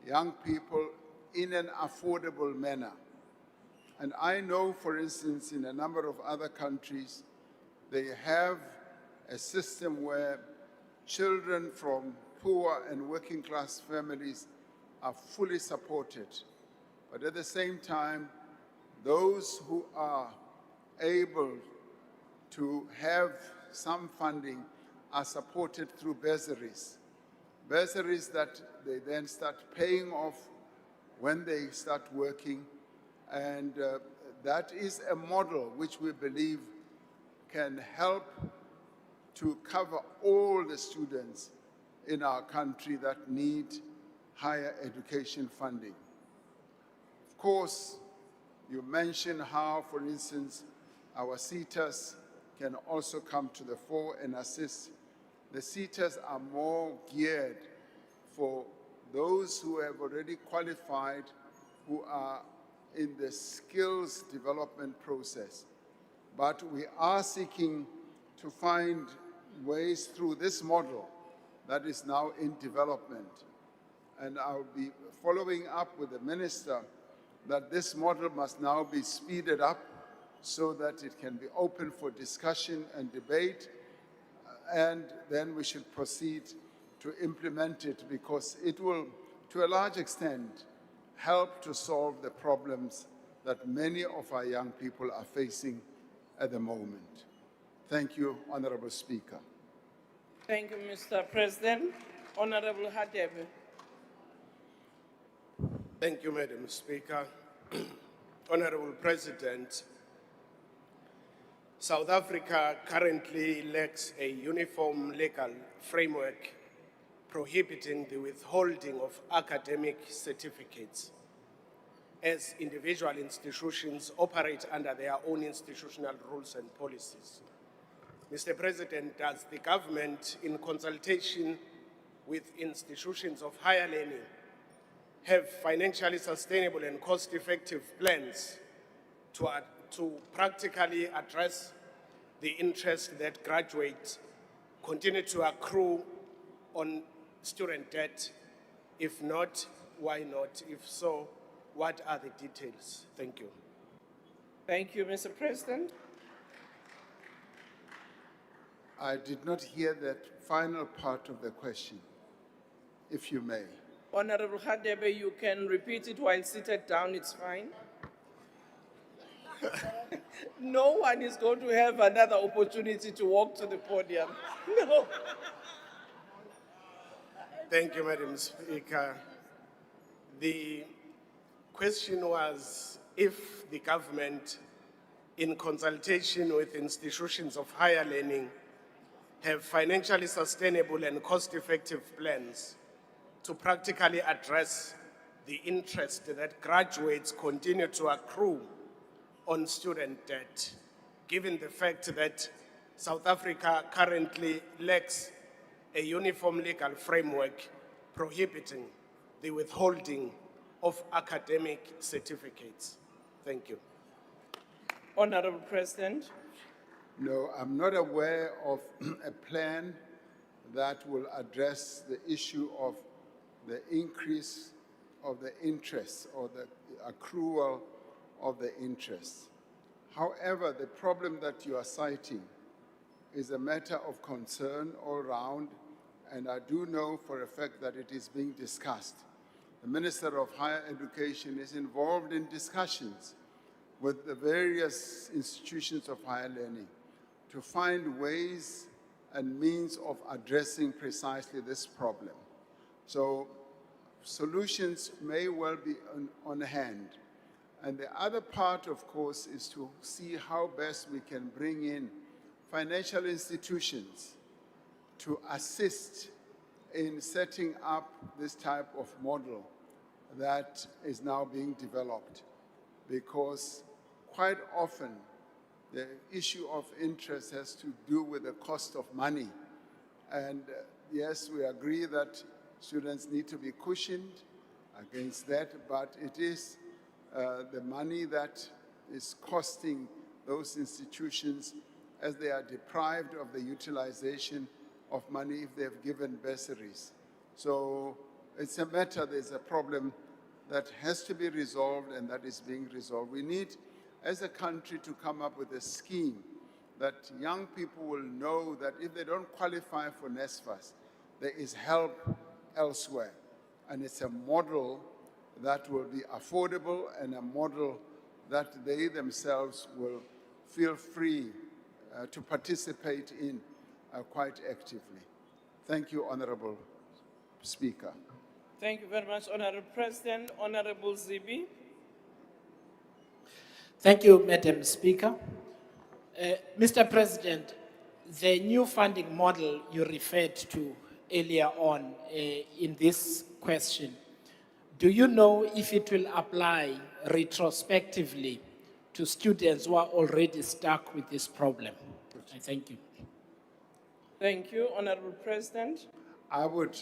young people in an affordable manner. And I know, for instance, in a number of other countries, they have a system where children from poor and working class families are fully supported. But at the same time, those who are able to have some funding are supported through bursaries. Bursaries that they then start paying off when they start working. And that is a model which we believe can help to cover all the students in our country that need higher education funding. Of course, you mentioned how, for instance, our SETAs can also come to the fore and assist. The SETAs are more geared for those who have already qualified, who are in the skills development process. But we are seeking to find ways through this model that is now in development. And I'll be following up with the minister that this model must now be speeded up so that it can be open for discussion and debate, and then we should proceed to implement it because it will, to a large extent, help to solve the problems that many of our young people are facing at the moment. Thank you, Honorable Speaker. Thank you, Mr. President. Honorable Hadebe. Thank you, Madam Speaker. Honorable President, South Africa currently lacks a uniform legal framework prohibiting the withholding of academic certificates, as individual institutions operate under their own institutional rules and policies. Mr. President, does the government, in consultation with institutions of higher learning, have financially sustainable and cost-effective plans to practically address the interest that graduates continue to accrue on student debt? If not, why not? If so, what are the details? Thank you. Thank you, Mr. President. I did not hear that final part of the question, if you may. Honorable Hadebe, you can repeat it while seated down, it's fine. No one is going to have another opportunity to walk to the podium. No. Thank you, Madam Speaker. The question was if the government, in consultation with institutions of higher learning, have financially sustainable and cost-effective plans to practically address the interest that graduates continue to accrue on student debt, given the fact that South Africa currently lacks a uniform legal framework prohibiting the withholding of academic certificates. Thank you. Honorable President. No, I'm not aware of a plan that will address the issue of the increase of the interest or the accrual of the interest. However, the problem that you are citing is a matter of concern all around, and I do know for a fact that it is being discussed. The Minister of Higher Education is involved in discussions with the various institutions of higher learning to find ways and means of addressing precisely this problem. So solutions may well be on hand. And the other part, of course, is to see how best we can bring in financial institutions to assist in setting up this type of model that is now being developed. Because quite often, the issue of interest has to do with the cost of money. And yes, we agree that students need to be cushioned against that, but it is the money that is costing those institutions as they are deprived of the utilization of money if they've given bursaries. So it's a matter, there's a problem that has to be resolved and that is being resolved. We need, as a country, to come up with a scheme that young people will know that if they don't qualify for NSFAS, there is help elsewhere. And it's a model that will be affordable and a model that they themselves will feel free to participate in quite actively. Thank you, Honorable Speaker. Thank you very much, Honorable President. Honorable Zibi. Thank you, Madam Speaker. Mr. President, the new funding model you referred to earlier on in this question, do you know if it will apply retrospectively to students who are already stuck with this problem? Thank you. Thank you, Honorable President. I would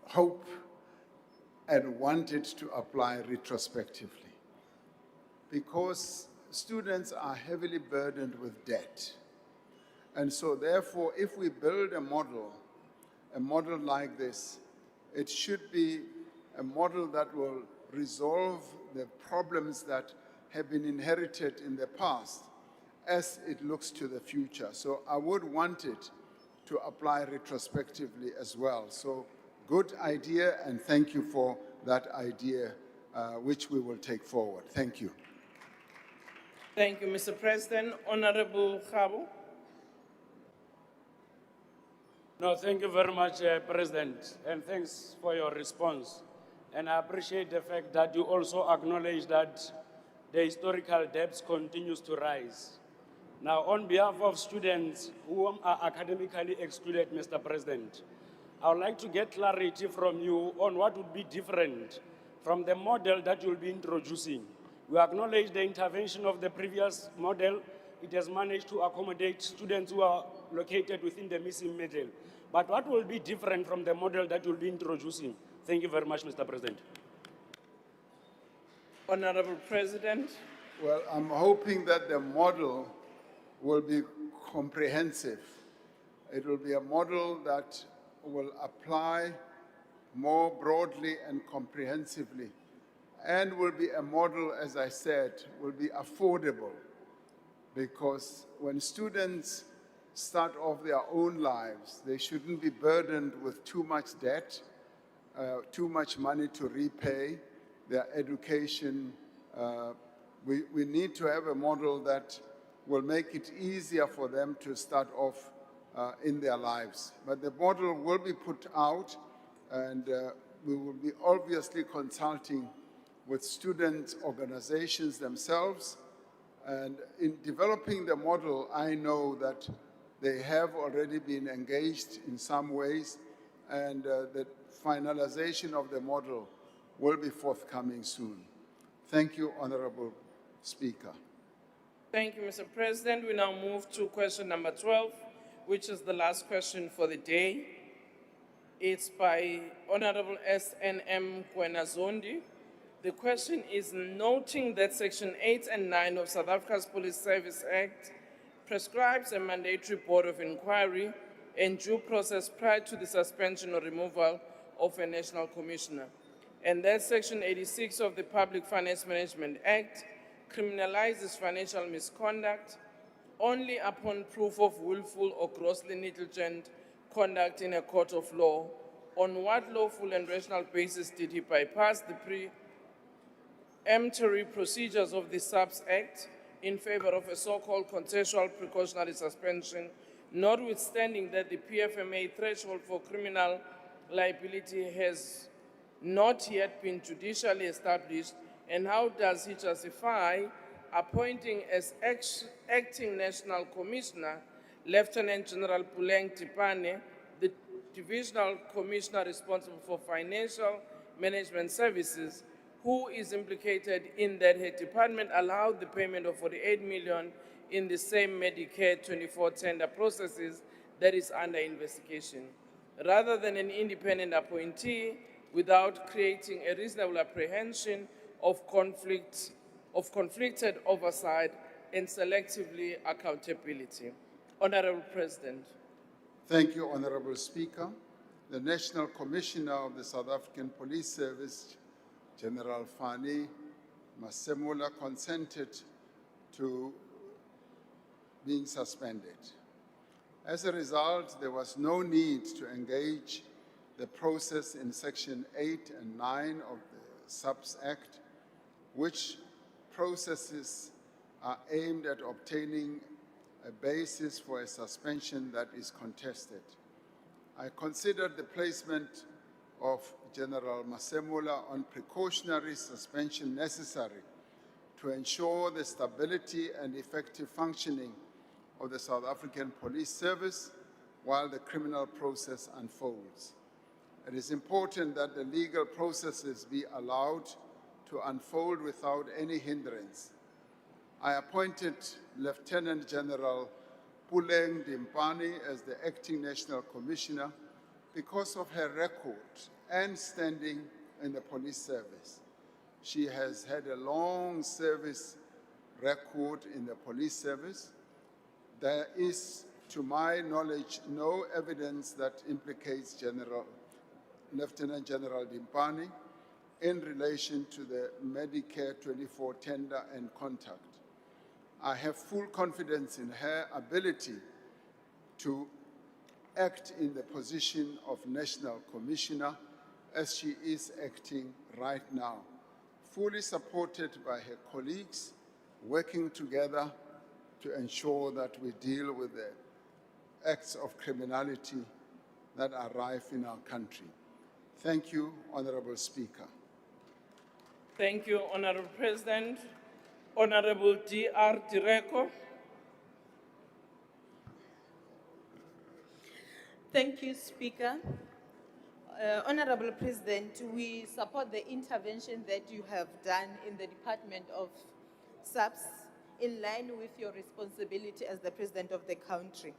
hope and want it to apply retrospectively because students are heavily burdened with debt. And so therefore, if we build a model like this, it should be a model that will resolve the problems that have been inherited in the past as it looks to the future. So I would want it to apply retrospectively as well. So good idea, and thank you for that idea, which we will take forward. Thank you. Thank you, Mr. President. Honorable Khabo. No, thank you very much, President, and thanks for your response. And I appreciate the fact that you also acknowledge that the historical debts continues to rise. Now, on behalf of students who are academically excluded, Mr. President, I would like to get clarity from you on what would be different from the model that you'll be introducing. We acknowledge the intervention of the previous model. It has managed to accommodate students who are located within the missing middle. But what will be different from the model that you'll be introducing? Thank you very much, Mr. President. Honorable President. Well, I'm hoping that the model will be comprehensive. It will be a model that will apply more broadly and comprehensively, and will be a model, as I said, will be affordable, because when students start off their own lives, they shouldn't be burdened with too much debt, too much money to repay their education. We need to have a model that will make it easier for them to start off in their lives. But the model will be put out, and we will be obviously consulting with student organizations themselves. And in developing the model, I know that they have already been engaged in some ways, and the finalization of the model will be forthcoming soon. Thank you, Honorable Speaker. Thank you, Mr. President. We now move to question number 12, which is the last question for the day. It's by Honorable SNM Kwenazondi. The question is, noting that Section 8 and 9 of South Africa's Police Service Act prescribes a mandatory board of inquiry and due process prior to the suspension or removal of a national commissioner, and that Section 86 of the Public Finance Management Act criminalizes financial misconduct only upon proof of willful or grossly negligent conduct in a court of law. On what lawful and rational basis did he bypass the preemptory procedures of the SAPS Act in favor of a so-called contextual precautionary suspension, notwithstanding that the PFMA threshold for criminal liability has not yet been judicially established? And how does he justify appointing as acting National Commissioner Lieutenant General Puleng Tipane, the Divisional Commissioner responsible for Financial Management Services, who is implicated in that her department allowed the payment of 48 million in the same Medicare 24 tender processes that is under investigation, rather than an independent appointee, without creating a reasonable apprehension of conflicted oversight and selectively accountability. Honorable President. Thank you, Honorable Speaker. The National Commissioner of the South African Police Service, General Fani Masemula, consented to being suspended. As a result, there was no need to engage the process in Section 8 and 9 of the SAPS Act, which processes are aimed at obtaining a basis for a suspension that is contested. I considered the placement of General Masemula on precautionary suspension necessary to ensure the stability and effective functioning of the South African Police Service while the criminal process unfolds. It is important that the legal processes be allowed to unfold without any hindrance. I appointed Lieutenant General Puleng Dimpani as the Acting National Commissioner because of her record and standing in the police service. She has had a long service record in the police service. There is, to my knowledge, no evidence that implicates Lieutenant General Dimpani in relation to the Medicare 24 tender and contact. I have full confidence in her ability to act in the position of National Commissioner as she is acting right now, fully supported by her colleagues, working together to ensure that we deal with the acts of criminality that are rife in our country. Thank you, Honorable Speaker. Thank you, Honorable President. Honorable D.R. Direko. Thank you, Speaker. Honorable President, we support the intervention that you have done in the Department of SAPS in line with your responsibility as the President of the country.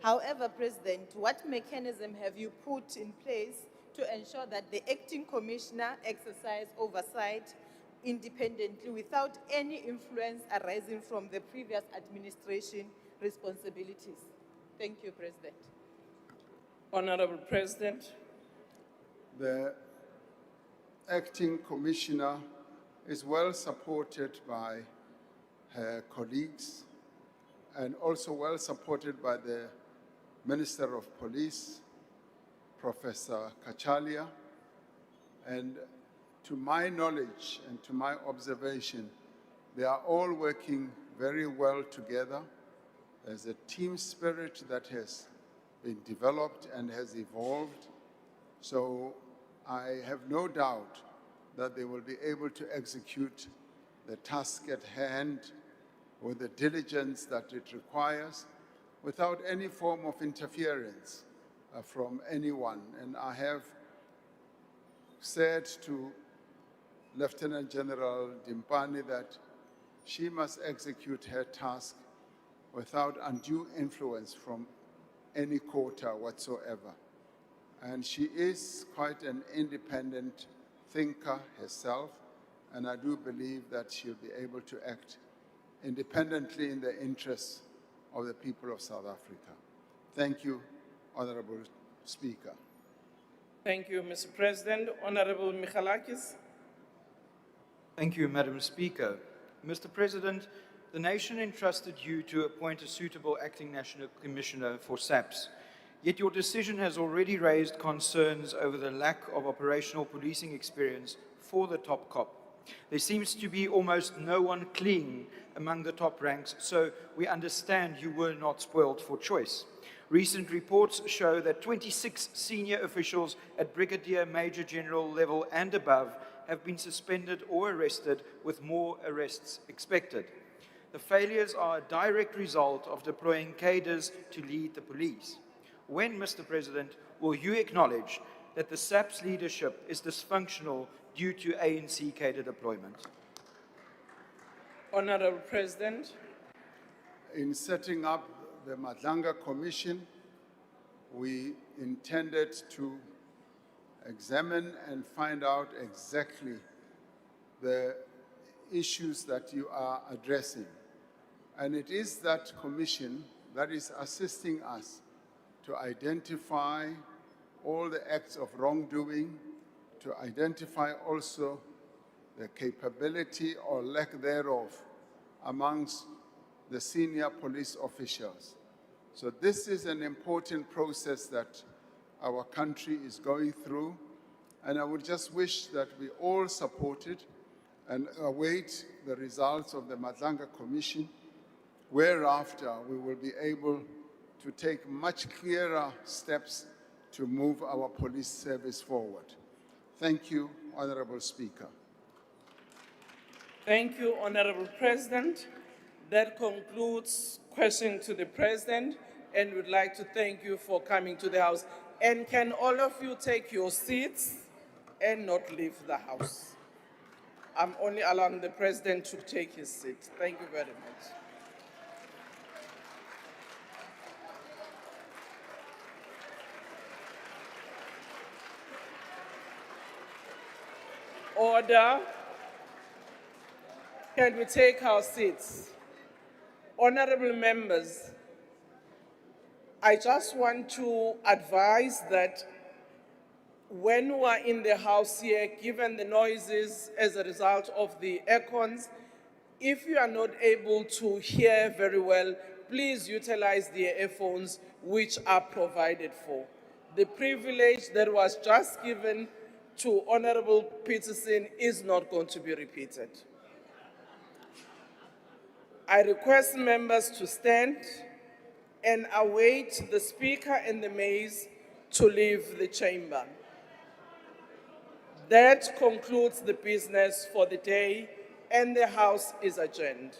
However, President, what mechanism have you put in place to ensure that the acting commissioner exercise oversight independently without any influence arising from the previous administration responsibilities? Thank you, President. Honorable President. The acting commissioner is well supported by her colleagues and also well supported by the Minister of Police, Professor Kachalia. And to my knowledge and to my observation, they are all working very well together. There's a team spirit that has been developed and has evolved. So I have no doubt that they will be able to execute the task at hand with the diligence that it requires without any form of interference from anyone. And I have said to Lieutenant General Dimpani that she must execute her task without undue influence from any quarter whatsoever. And she is quite an independent thinker herself, and I do believe that she'll be able to act independently in the interests of the people of South Africa. Thank you, Honorable Speaker. Thank you, Mr. President. Honorable Michalakis. Thank you, Madam Speaker. Mr. President, the nation entrusted you to appoint a suitable acting national commissioner for SAPS. Yet your decision has already raised concerns over the lack of operational policing experience for the top cop. There seems to be almost no one clean among the top ranks, so we understand you were not spoiled for choice. Recent reports show that 26 senior officials at brigadier major general level and above have been suspended or arrested, with more arrests expected. The failures are a direct result of deploying cadres to lead the police. When, Mr. President, will you acknowledge that the SAPS leadership is dysfunctional due to ANC cadre deployment? Honorable President. In setting up the Madlanga Commission, we intended to examine and find out exactly the issues that you are addressing. And it is that commission that is assisting us to identify all the acts of wrongdoing, to identify also the capability or lack thereof amongst the senior police officials. So this is an important process that our country is going through, and I would just wish that we all support it and await the results of the Madlanga Commission, whereafter we will be able to take much clearer steps to move our police service forward. Thank you, Honorable Speaker. Thank you, Honorable President. That concludes questions to the President, and we'd like to thank you for coming to the House. And can all of you take your seats and not leave the House? I'm only allowing the President to take his seat. Thank you very much. Order. Can we take our seats? Honorable members, I just want to advise that when we're in the House here, given the noises as a result of the aircons, if you are not able to hear very well, please utilize the earphones which are provided for. The privilege that was just given to Honorable Peterson is not going to be repeated. I request members to stand and await the Speaker and the maids to leave the chamber. That concludes the business for the day. and the House is adjourned.